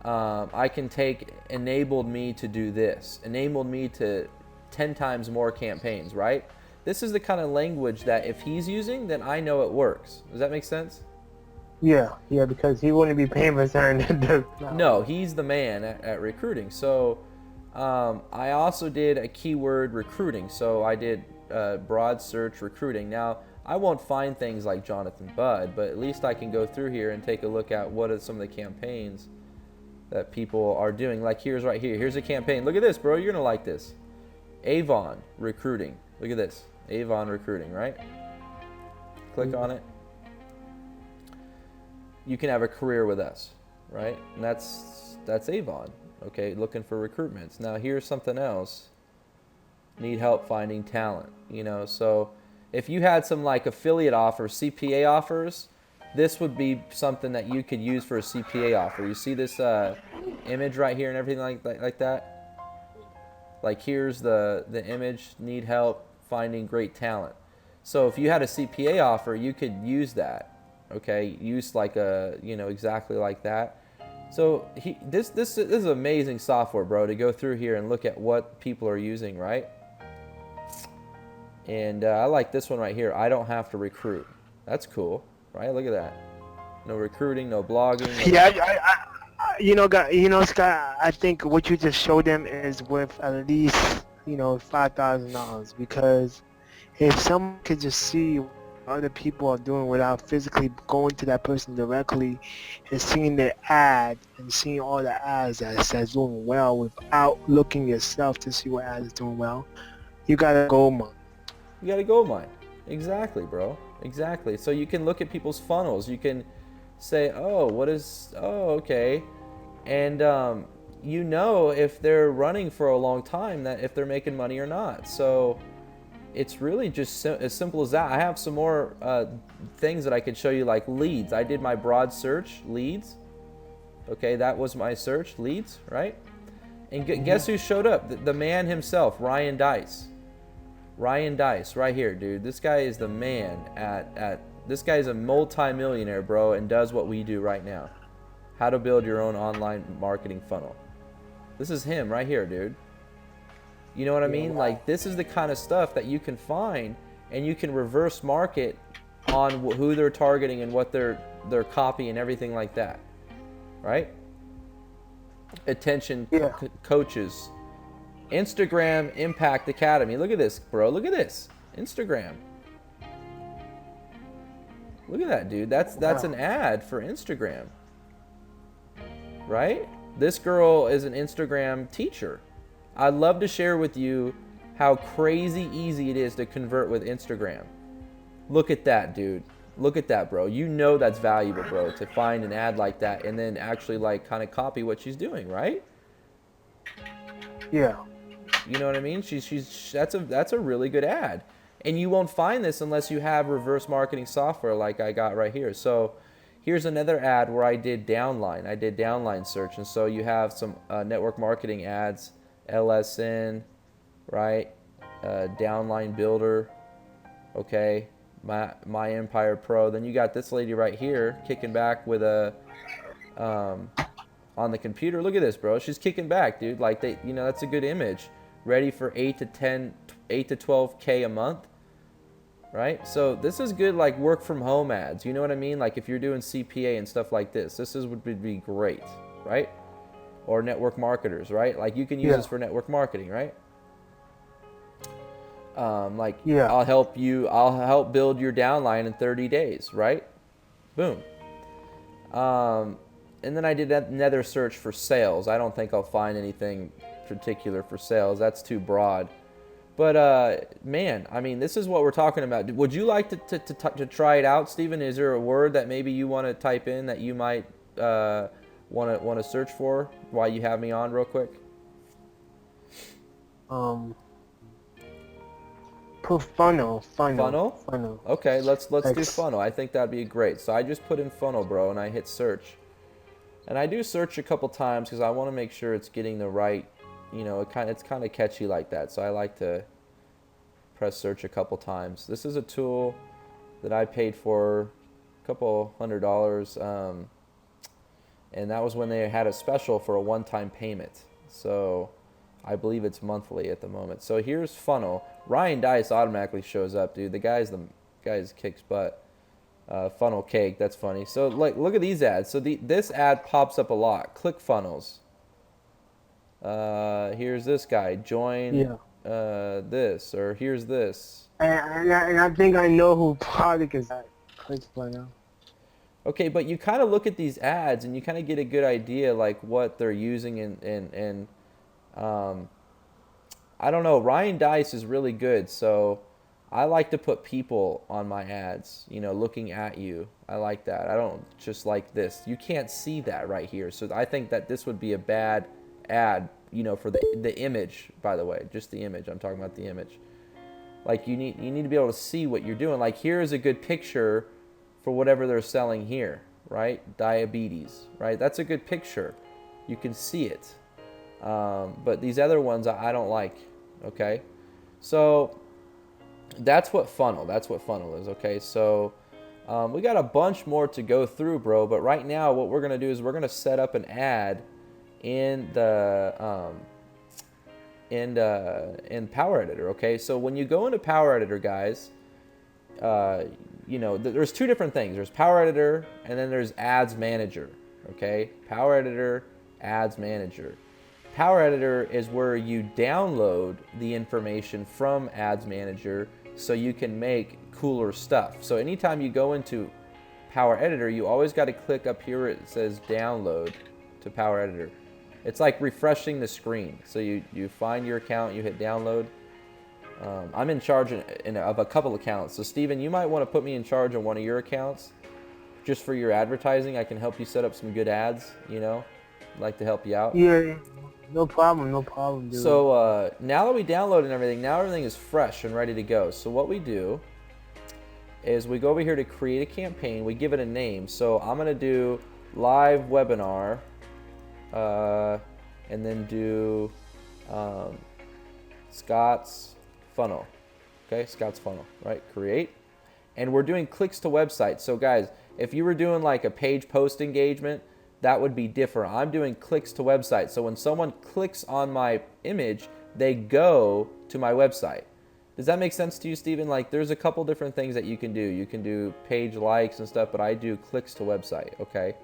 I can take enabled me to do this, enabled me to 10 times more campaigns, right? This is the kind of language that if he's using, then I know it works. Does that make sense? Yeah, because he wouldn't be paying for something. No, he's the man at recruiting. So I also did a keyword recruiting. So I did broad search recruiting. Now, I won't find things like Jonathan Budd, but at least I can go through here and take a look at what are some of the campaigns that people are doing. Like right here. Here's a campaign. Look at this, bro. You're going to like this. Avon recruiting. Look at this. Avon recruiting, right? Click on it. You can have a career with us, right? And that's Avon, okay? Looking for recruitments. Now here's something else. Need help finding talent, So if you had some like affiliate offers, CPA offers, this would be something that you could use for a CPA offer. You see this image right here and everything like that? Like here's the image, need help finding great talent. So if you had a CPA offer, you could use that. Okay, use like exactly like that. So this is amazing software, bro, to go through here and look at what people are using, right? And I like this one right here. I don't have to recruit. That's cool, right? Look at that. No recruiting, no blogging. Scott. I think what you just showed them is worth at least $5,000, because if someone could just see what other people are doing without physically going to that person directly and seeing their ad and seeing all the ads that's doing well without looking yourself to see what ads is doing well, you gotta go mine. You got to gold mine. Exactly, bro. Exactly. So you can look at people's funnels. You can say, okay. And if they're running for a long time, that if they're making money or not. So it's really just as simple as that. I have some more things that I could show you, like leads. I did my broad search, leads. Okay, that was my search, leads, right? And guess who showed up? The man himself, Ryan Dice. Ryan Dice, right here, dude. This guy is the man this guy is a multi-millionaire, bro, and does what we do right now. How to build your own online marketing funnel. This is him right here, dude. You know what I mean? Wow. Like, this is the kind of stuff that you can find, and you can reverse market on who they're targeting and what their copy and everything like that, right? Attention coaches. Instagram Impact Academy. Look at this, bro. Look at this. Instagram. Look at that, dude. That's an ad for Instagram. Right? This girl is an Instagram teacher. I'd love to share with you how crazy easy it is to convert with Instagram. Look at that, dude. Look at that, bro. You know that's valuable, bro, to find an ad like that and then actually like kind of copy what she's doing, right? Yeah. You know what I mean? That's a really good ad. And you won't find this unless you have reverse marketing software like I got right here. So here's another ad where I did downline. I did downline search. And so you have some network marketing ads, LSN, right? Downline builder, okay? My Empire Pro. Then you got this lady right here kicking back with a on the computer. Look at this, bro. She's kicking back, dude. Like that's a good image. Ready for 8 to 12K a month, right? So this is good, like work from home ads. You know what I mean? Like if you're doing CPA and stuff like this, would be great, right? Or network marketers, right? Like you can use this for network marketing, right? I'll help build your downline in 30 days, right? Boom. And then I did another search for sales. I don't think I'll find anything particular for sales. That's too broad. But man, I mean, this is what we're talking about. Would you like to try it out, Steven? Is there a word that maybe you want to type in that you might want to search for while you have me on real quick? Put funnel. Funnel? Okay, let's do X. funnel. I think that'd be great. So I just put in funnel, bro, and I hit search. And I do search a couple times because I want to make sure it's getting the right, it's kind of catchy like that. So I like to press search a couple times. This is a tool that I paid for a couple $100, and that was when they had a special for a one-time payment. So I believe it's monthly at the moment. So here's funnel. Ryan Dice automatically shows up, dude. The guy's kicks butt. Funnel cake. That's funny. So like, look at these ads. So this ad pops up a lot. Click funnels. Here's this guy. Join this, or here's this. And I think I know who product is that. Click funnel. Okay, but you kind of look at these ads and you kind of get a good idea like what they're using and I don't know. Ryan Dice is really good, so I like to put people on my ads, looking at you. I like that. I don't just like this. You can't see that right here. So I think that this would be a bad ad, for the image, by the way, just the image. I'm talking about the image. Like you need to be able to see what you're doing. Like here is a good picture for whatever they're selling here, right? Diabetes, right? That's a good picture. You can see it. But these other ones I don't like, okay? So that's what funnel is, okay? So we got a bunch more to go through, bro, but right now what we're going to do is we're going to set up an ad in the in Power Editor, okay? So when you go into Power Editor, guys, there's two different things. There's Power Editor and then there's Ads Manager, okay? Power Editor, Ads Manager. Power Editor is where you download the information from Ads Manager so you can make cooler stuff. So anytime you go into Power Editor, you always got to click up here where it says download to Power Editor. It's like refreshing the screen. So you find your account, you hit download. I'm in charge of a couple accounts. So Steven, you might want to put me in charge of one of your accounts just for your advertising. I can help you set up some good ads, I'd like to help you out. Yeah. No problem, dude. So now that we downloaded everything, now everything is fresh and ready to go. So what we do is we go over here to create a campaign. We give it a name. So I'm going to do live webinar and then do Scott's funnel. Okay, Scott's funnel, right? Create. And we're doing clicks to websites. So guys, if you were doing like a page post engagement, that would be different. I'm doing clicks to websites. So when someone clicks on my image, they go to my website. Does that make sense to you, Steven? Like there's a couple different things that you can do. You can do page likes and stuff, but I do clicks to website, okay?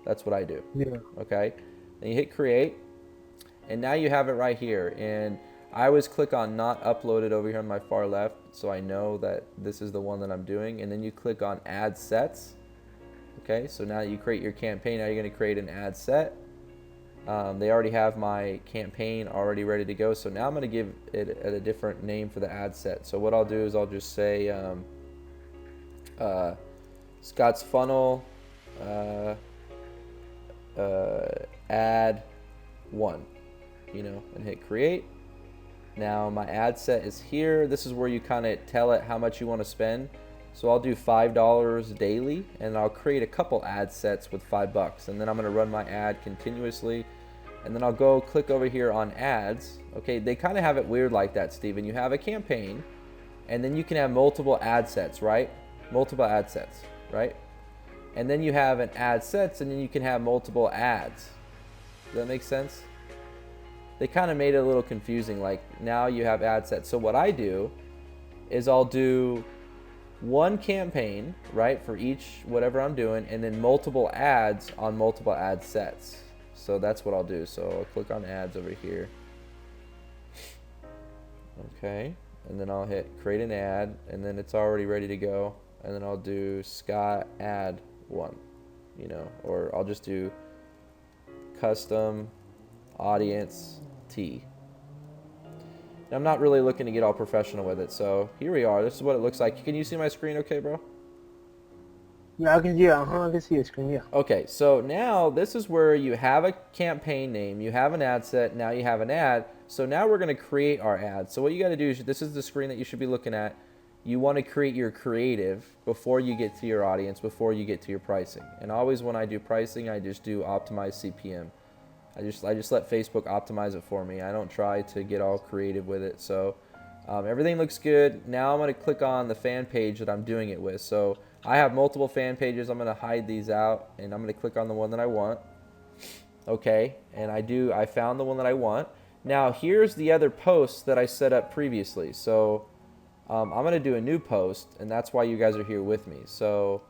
That's what I do. Yeah. Okay? Then you hit create, and now you have it right here. And I always click on not uploaded over here on my far left, so I know that this is the one that I'm doing. And then you click on add sets. Okay, so now you create your campaign. Now you're going to create an ad set. They already have my campaign already ready to go. So now I'm going to give it a different name for the ad set. So what I'll do is I'll just say Scott's funnel ad 1, and hit create. Now my ad set is here. This is where you kind of tell it how much you want to spend. So I'll do $5 daily, and I'll create a couple ad sets with $5, and then I'm going to run my ad continuously, and then I'll go click over here on ads. Okay, they kind of have it weird like that, Steven. You have a campaign, and then you can have multiple ad sets, right? Multiple ad sets, right? And then you have an ad sets, and then you can have multiple ads. Does that make sense? They kind of made it a little confusing. Like now you have ad sets. So what I do is I'll do one campaign, right, for each whatever I'm doing, and then multiple ads on multiple ad sets. So that's what I'll do. So I'll click on ads over here. Okay, and then I'll hit create an ad, and then it's already ready to go. And then I'll do Scott ad 1, or I'll just do custom audience T. I'm not really looking to get all professional with it, so here we are. This is what it looks like. Can you see my screen okay, bro? Yeah, I can, yeah, I can see your screen, yeah. Okay, so now this is where you have a campaign name, you have an ad set, now you have an ad. So now we're going to create our ad. So what you got to do is, this is the screen that you should be looking at. You want to create your creative before you get to your audience, before you get to your pricing. And always when I do pricing, I just do optimize CPM. I just let Facebook optimize it for me. I don't try to get all creative with it. So everything looks good. Now I'm going to click on the fan page that I'm doing it with. So I have multiple fan pages. I'm going to hide these out, and I'm going to click on the one that I want. Okay, and I found the one that I want. Now here's the other post that I set up previously. So I'm going to do a new post, and that's why you guys are here with me. So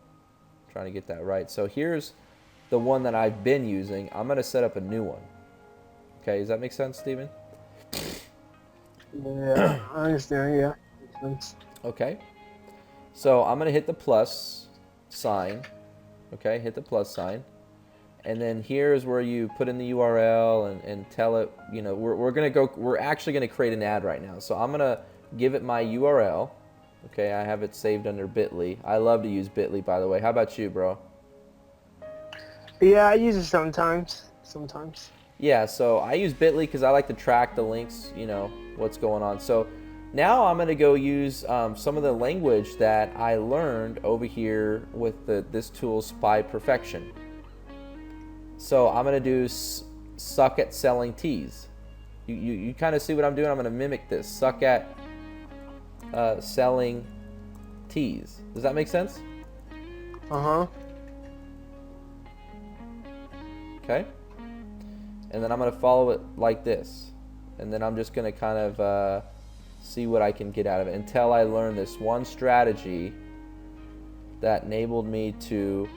I'm trying to get that right. So here's the one that I've been using. I'm going to set up a new one. Okay, does that make sense, Steven? Yeah, I understand, yeah. Makes sense. Okay. So I'm going to hit the plus sign. Okay, hit the plus sign. And then here's where you put in the URL and tell it, you know, we're actually going to create an ad right now. So I'm going to give it my URL. Okay, I have it saved under Bitly. I love to use Bitly, by the way. How about you, bro? Yeah, I use it sometimes. Sometimes. Yeah, so I use Bitly because I like to track the links, you know, what's going on. So now I'm going to go use some of the language that I learned over here with this tool, Spy Perfection. So I'm going to do suck at selling teas. You kind of see what I'm doing? I'm going to mimic this. Suck at selling teas. Does that make sense? Uh-huh. Okay. And then I'm going to follow it like this. And then I'm just going to kind of see what I can get out of it until I learn this one strategy that enabled me to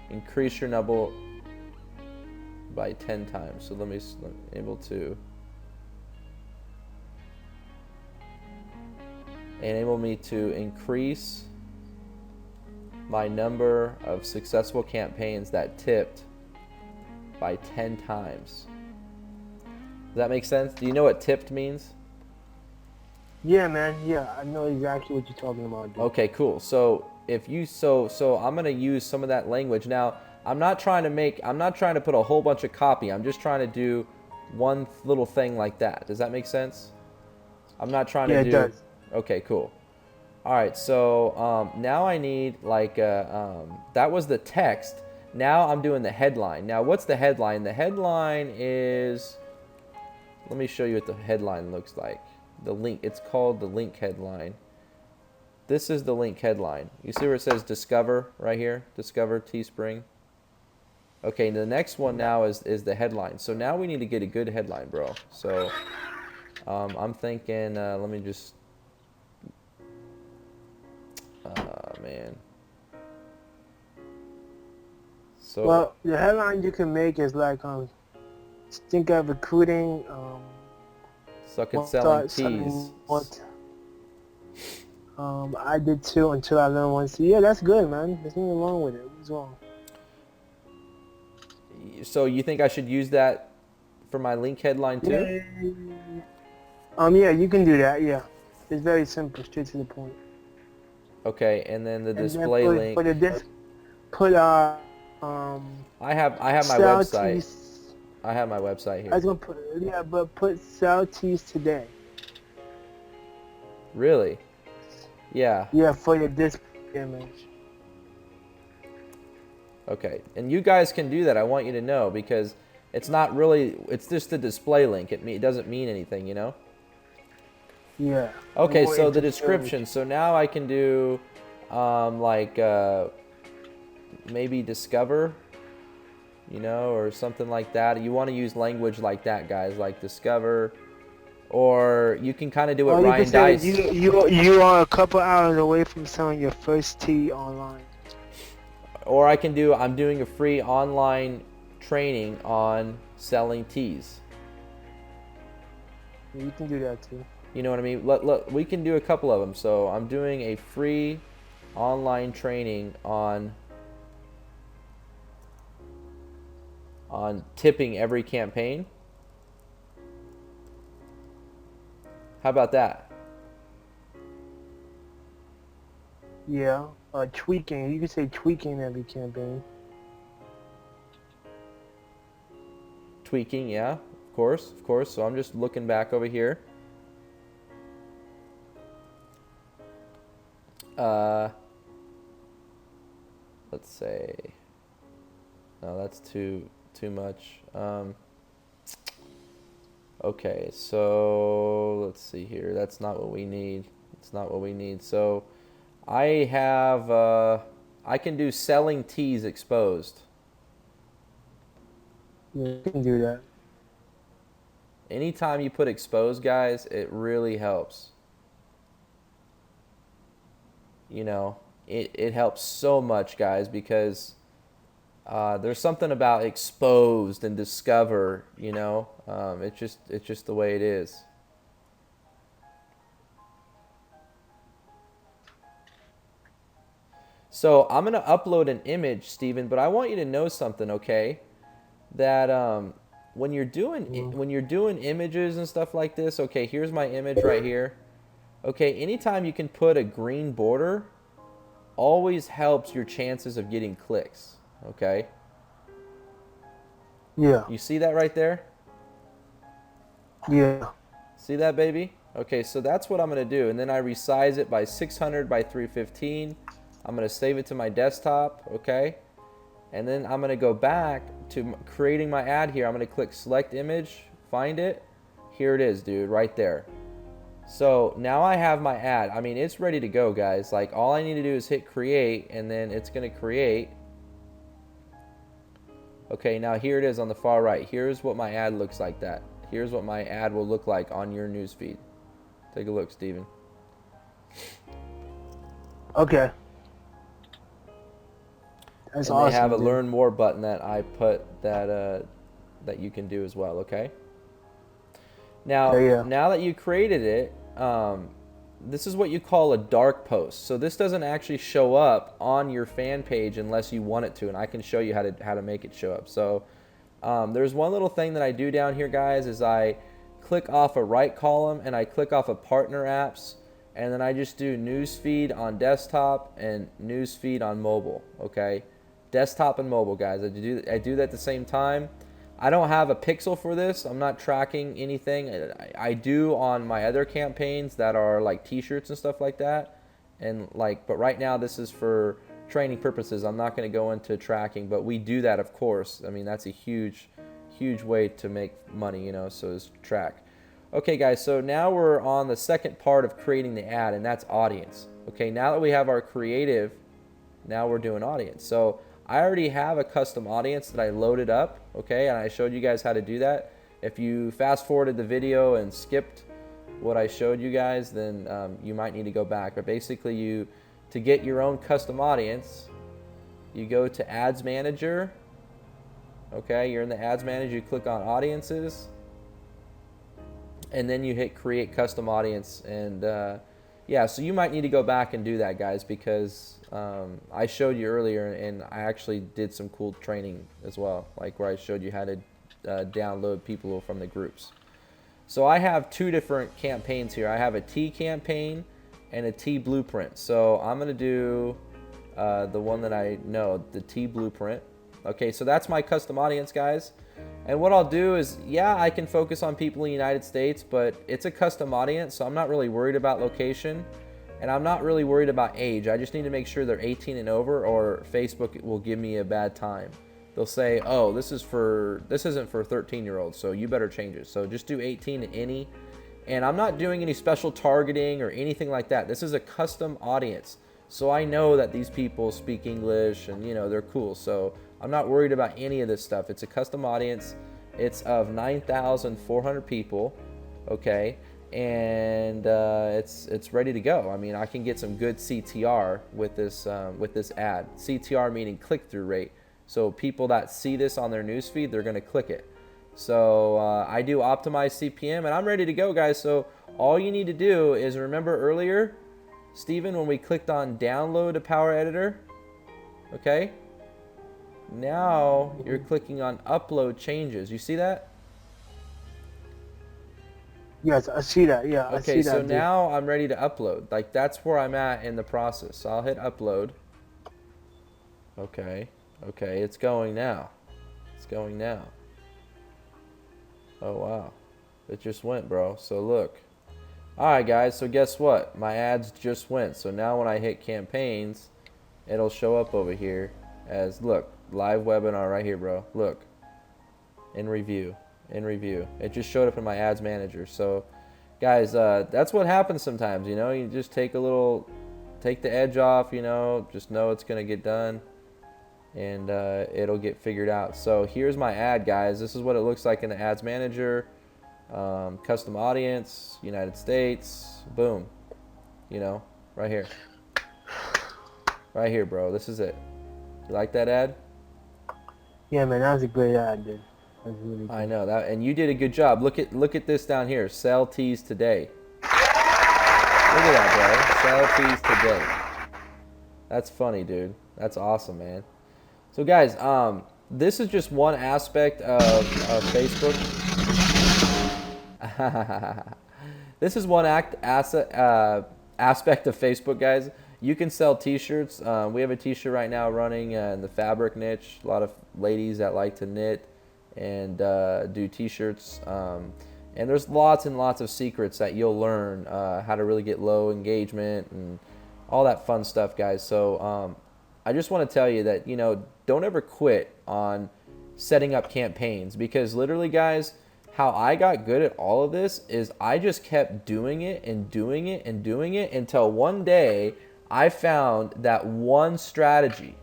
increase your number by 10 times. So let me able to enable me to increase my number of successful campaigns that tipped by 10 times. Does that make sense? Do you know what tipped means? Yeah, man. Yeah, I know exactly what you're talking about, dude. Okay, cool. So if you so I'm gonna use some of that language. Now I'm not trying to put a whole bunch of copy. I'm just trying to do one little thing like that. Does that make sense? I'm not trying to do. Yeah, it does. Okay, cool. All right, so now I need like that was the text. Now I'm doing the headline. Now what's the headline? The headline is, let me show you what the headline looks like. The link, it's called the link headline. This is the link headline. You see where it says Discover right here? Discover Teespring. Okay, the next one now is the headline. So now we need to get a good headline, bro. So I'm thinking, let me just, man. So Well, the headline you can make is like, think of recruiting, suck at selling something teas. what I did too until I learned one. So yeah, that's good, man. There's nothing wrong with it. What's wrong? So you think I should use that for my link headline too? Yeah, you can do that. Yeah, it's very simple, straight to the point. Okay, and then the And then display link. I have my sell website. teas. I have my website here. I was gonna put but put sell teas today. Really? Yeah. Yeah, for your display image. Okay. And you guys can do that. I want you to know, because it's not really, it's just a display link. It doesn't mean anything, you know? Yeah. Okay, More so the into description. So now I can do maybe discover, you know, or something like that. You want to use language like that, guys, like discover. Or you can kind of do what you Ryan can say Dice. you are a couple hours away from selling your first tea online. Or I can do, I'm doing a free online training on selling teas. You can do that too. You know what I mean? We can do a couple of them. So I'm doing a free online training on tipping every campaign. How about that? Yeah. Tweaking. You could say tweaking every campaign. Tweaking, yeah, of course, of course. So I'm just looking back over here. Uh, let's say, no, that's too much. Okay, so let's see here. That's not what we need. It's not what we need. So I have, I can do selling tees exposed. You can do that. Anytime you put exposed, guys, it really helps. You know, it helps so much, guys, because there's something about exposed and discover. You know, it's just the way it is. So I'm gonna upload an image, Steven, but I want you to know something, okay? That when you're doing images and stuff like this, okay, here's my image right here. Okay, anytime you can put a green border, always helps your chances of getting clicks. Okay, Yeah. you see that right there? Yeah. See that, baby? Okay, so that's what I'm gonna do, and then I resize it by 600 by 315. I'm gonna save it to my desktop, okay? And then I'm gonna go back to creating my ad here. I'm gonna click select image, find it. Here it is, dude, right there. So now I have my ad. I mean, it's ready to go, guys. Like, all I need to do is hit create, and then it's gonna create. Okay, now here it is on the far right. Here's what my ad looks like that. Here's what my ad will look like on your newsfeed. Take a look, Steven. Okay. That's And awesome. they have a dude. learn more button that I put that you can do as well, okay? Now, Yeah. now that you created it, this is what you call a dark post. So this doesn't actually show up on your fan page unless you want it to, and I can show you how to make it show up. So there's one little thing that I do down here, guys, is I click off a right column and I click off a partner apps, and then I just do newsfeed on desktop and newsfeed on mobile. Okay, desktop and mobile, guys. I do that at the same time. I don't have a pixel for this. I'm not tracking anything. I do on my other campaigns that are like t-shirts and stuff like that. And like, but right now this is for training purposes. I'm not going to go into tracking, but we do that, of course. I mean, that's a huge way to make money, you know, so is track. Okay, guys, so now we're on the second part of creating the ad, and that's audience. Okay, now that we have our creative, now we're doing audience. So I already have a custom audience that I loaded up, okay, and I showed you guys how to do that. If you fast forwarded the video and skipped what I showed you guys, then you might need to go back. But basically, to get your own custom audience, you go to Ads Manager. Okay, you're in the Ads Manager, you click on Audiences, and then you hit Create Custom Audience. And yeah, so you might need to go back and do that, guys, because I showed you earlier, and I actually did some cool training as well, like where I showed you how to download people from the groups. So I have two different campaigns here. I have a T campaign and a T blueprint. So I'm going to do the one that I know, the T blueprint. Okay, so that's my custom audience, guys. And what I'll do is, yeah, I can focus on people in the United States, but it's a custom audience, so I'm not really worried about location. And I'm not really worried about age. I just need to make sure they're 18 and over, or Facebook will give me a bad time. They'll say, oh, this isn't for 13-year-olds, so you better change it. So just do 18 to any. And I'm not doing any special targeting or anything like that. This is a custom audience. So I know that these people speak English and, you know, they're cool. So I'm not worried about any of this stuff. It's a custom audience. It's of 9,400 people, okay? And it's ready to go. I mean, I can get some good CTR with this ad. CTR meaning click-through rate. So people that see this on their newsfeed, they're going to click it. So I do optimize CPM, and I'm ready to go, guys. So all you need to do is remember earlier, Steven, when we clicked on download a Power Editor, okay? Now you're clicking on upload changes. You see that? Yes, I see that. Yeah, I Okay, see so that, dude. now I'm ready to upload. Like that's where I'm at in the process. So I'll hit upload. Okay. Okay, it's going now. It's going now. Oh wow. It just went, bro. So look. Alright guys, so guess what? My ads just went. So now when I hit campaigns, it'll show up over here as look, live webinar right here, bro. Look. In review. In review. It just showed up in my ads manager. So guys, that's what happens sometimes, you know. You just take the edge off, you know. Just know it's gonna get done, and it'll get figured out. So here's my ad, guys. This is what it looks like in the ads manager. Custom audience, United States, boom. You know, right here, bro. This is it. You like that ad? Yeah, man, that was a great ad, dude. That was really good. I know that, and you did a good job. Look at this down here. Sell teas today. Look at that, bro. Sell teas today. That's funny, dude. That's awesome, man. So, guys, this is just one aspect of Facebook. This is one aspect of Facebook, guys. You can sell T-shirts. We have a T-shirt right now running in the fabric niche. A lot of ladies that like to knit and do T-shirts. And there's lots and lots of secrets that you'll learn how to really get low engagement and all that fun stuff, guys. So I just want to tell you that, you know, don't ever quit on setting up campaigns, because literally, guys, how I got good at all of this is I just kept doing it and doing it and doing it until one day I found that one strategy,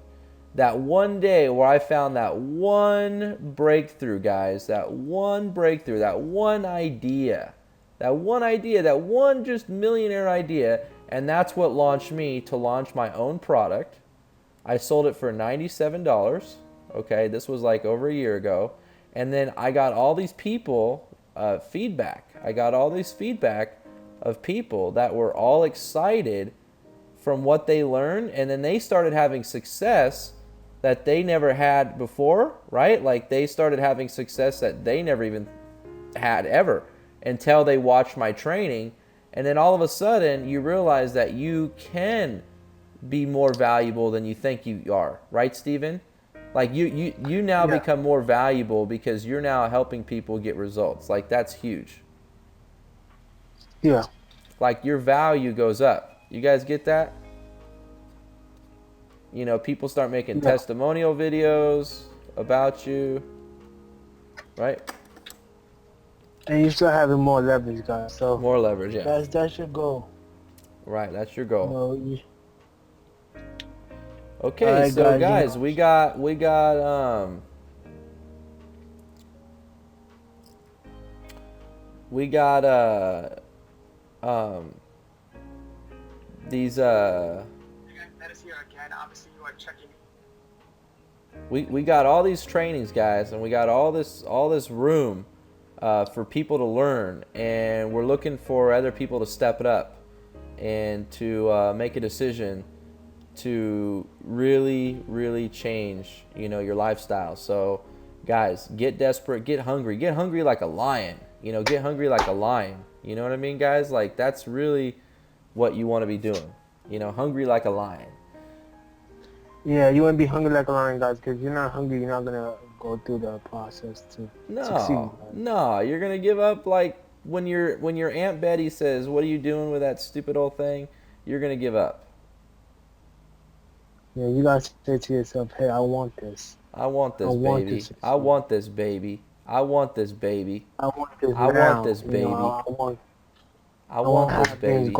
that one day where I found that one breakthrough, guys, that one breakthrough, that one idea, that one just millionaire idea, and that's what launched me to launch my own product. I sold it for $97. Okay, this was like over a year ago. And then I got all these people feedback. I got all this feedback of people that were all excited from what they learned, and then they started having success that they never had before, right? Like they started having success that they never even had ever until they watched my training. And then all of a sudden you realize that you can be more valuable than you think you are, right, Steven? Like you now become more valuable because you're now helping people get results. Like that's huge. Yeah. Like your value goes up. You guys get that? You know, people start making testimonial videos about you, right? And you start having more leverage, guys. So more leverage, yeah. That's your goal. Right, that's your goal. No, okay, right, so guys, we got these we got all these trainings, guys, and we got all this room for people to learn, and we're looking for other people to step it up and to make a decision to really change, you know, your lifestyle. So guys, get desperate, get hungry like a lion, you know, get hungry like a lion, you know what I mean, guys? Like that's really what you want to be doing, you know, hungry like a lion. Yeah, you want to be hungry like a lion, guys, because you're not hungry, you're not gonna go through the process to succeed. No, you're gonna give up. Like when your Aunt Betty says, "What are you doing with that stupid old thing?" You're gonna give up. Yeah, you gotta say to yourself, "Hey, I want this. I want this, baby. I want this, baby. I want this, baby. I want this. I want this, baby. I want this, baby.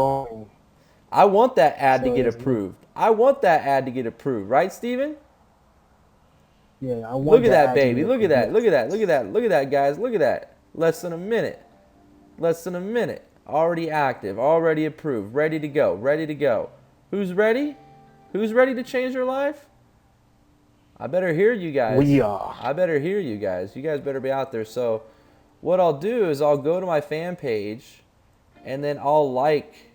I want that ad to get approved. I want that ad to get approved, right, Steven? Yeah, I want. Look at that, baby. Look at that. Look at that. Look at that. Look at that, guys. Look at that. Less than a minute. Less than a minute. Already active. Already approved. Ready to go. Ready to go. Who's ready? Who's ready to change their life? I better hear you guys. We are. I better hear you guys. You guys better be out there. So what I'll do is I'll go to my fan page and then I'll like.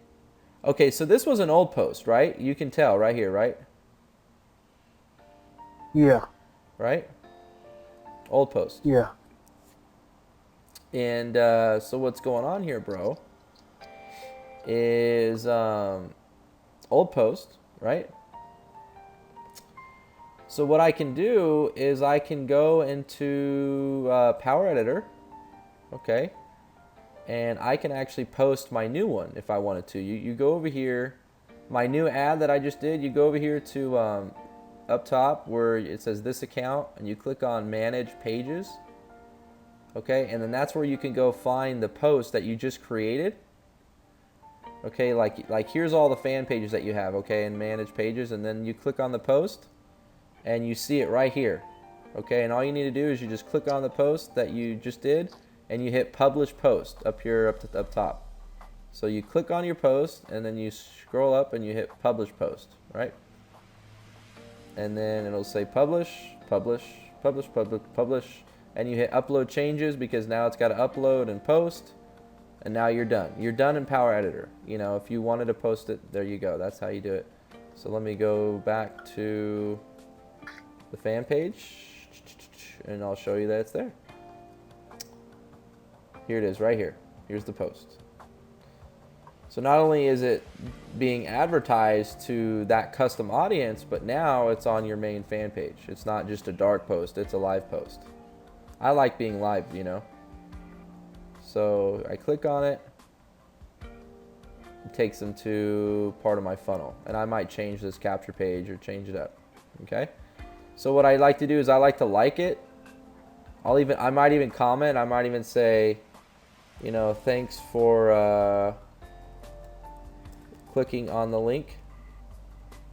Okay, so this was an old post, right? You can tell right here, right? Yeah. Right? Old post. Yeah. And so what's going on here, bro, is old post, right? So what I can do is I can go into Power Editor, okay, and I can actually post my new one if I wanted to. You go over here, my new ad that I just did, you go over here to up top where it says this account, and you click on Manage Pages, okay, and then that's where you can go find the post that you just created. Okay, like here's all the fan pages that you have, okay, and Manage Pages, and then you click on the post, and you see it right here, okay, and all you need to do is you just click on the post that you just did, and you hit Publish Post up here up top. So you click on your post, and then you scroll up and you hit Publish Post, right? And then it'll say Publish, Publish, Publish, Publish, Publish, and you hit Upload Changes because now it's got to upload and post. And now you're done. You're done in Power Editor. You know, if you wanted to post it, there you go. That's how you do it. So let me go back to the fan page, and I'll show you that it's there. Here it is, right here. Here's the post. So not only is it being advertised to that custom audience, but now it's on your main fan page. It's not just a dark post, it's a live post. I like being live, you know. So I click on it, it takes them to part of my funnel, and I might change this capture page or change it up, okay? So what I like to do is I like to like it. I might even comment, I might even say, you know, thanks for clicking on the link,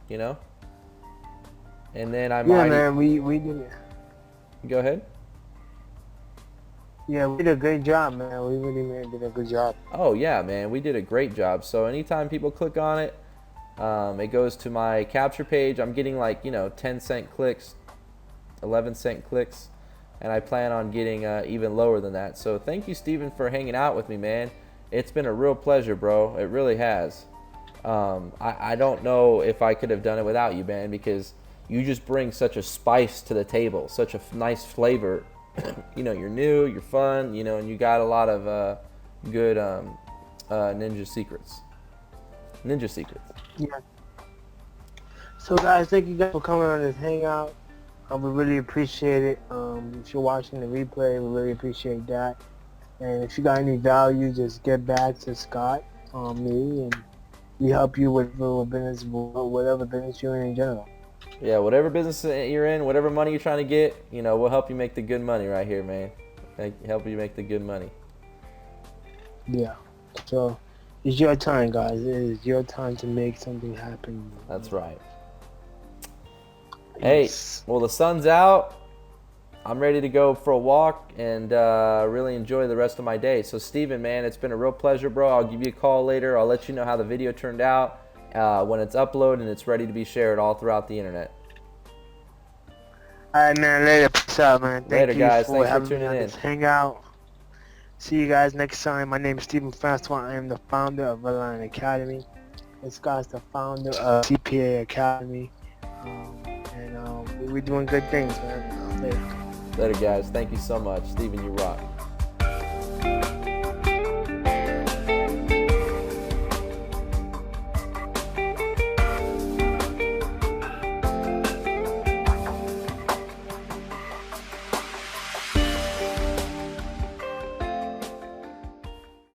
you know, and then I might. Yeah, man, we did it. Go ahead. Yeah, we did a great job, man. We really did a good job. Oh yeah, man, we did a great job. So anytime people click on it, it goes to my capture page. I'm getting like, you know, 10-cent clicks, 11-cent clicks, and I plan on getting even lower than that. So thank you, Steven, for hanging out with me, man. It's been a real pleasure, bro. It really has. I don't know if I could have done it without you, man, because you just bring such a spice to the table, such a nice flavor. You know, you're new, you're fun, you know, and you got a lot of good ninja secrets. Yeah. So guys, thank you guys for coming on this hangout. We really appreciate it. If you're watching the replay, we really appreciate that. And if you got any value, just get back to Scott, me, and we help you with business, whatever business you're in general. Yeah, whatever business you're in, whatever money you're trying to get, you know, we'll help you make the good money right here, man. Help you make the good money. Yeah. So it's your time, guys. It is your time to make something happen. That's right. Hey, well, the sun's out. I'm ready to go for a walk and really enjoy the rest of my day. So, Steven, man, it's been a real pleasure, bro. I'll give you a call later. I'll let you know how the video turned out when it's uploaded and it's ready to be shared all throughout the internet. All right, man. Later. Peace out, man. Later, guys. For Thanks for tuning in. Hangout. See you guys next time. My name is Steven Francois. I am the founder of Redline Academy. This guy's the founder of CPA Academy. And we're doing good things, man. Later. Later, guys. Thank you so much. Steven, you rock.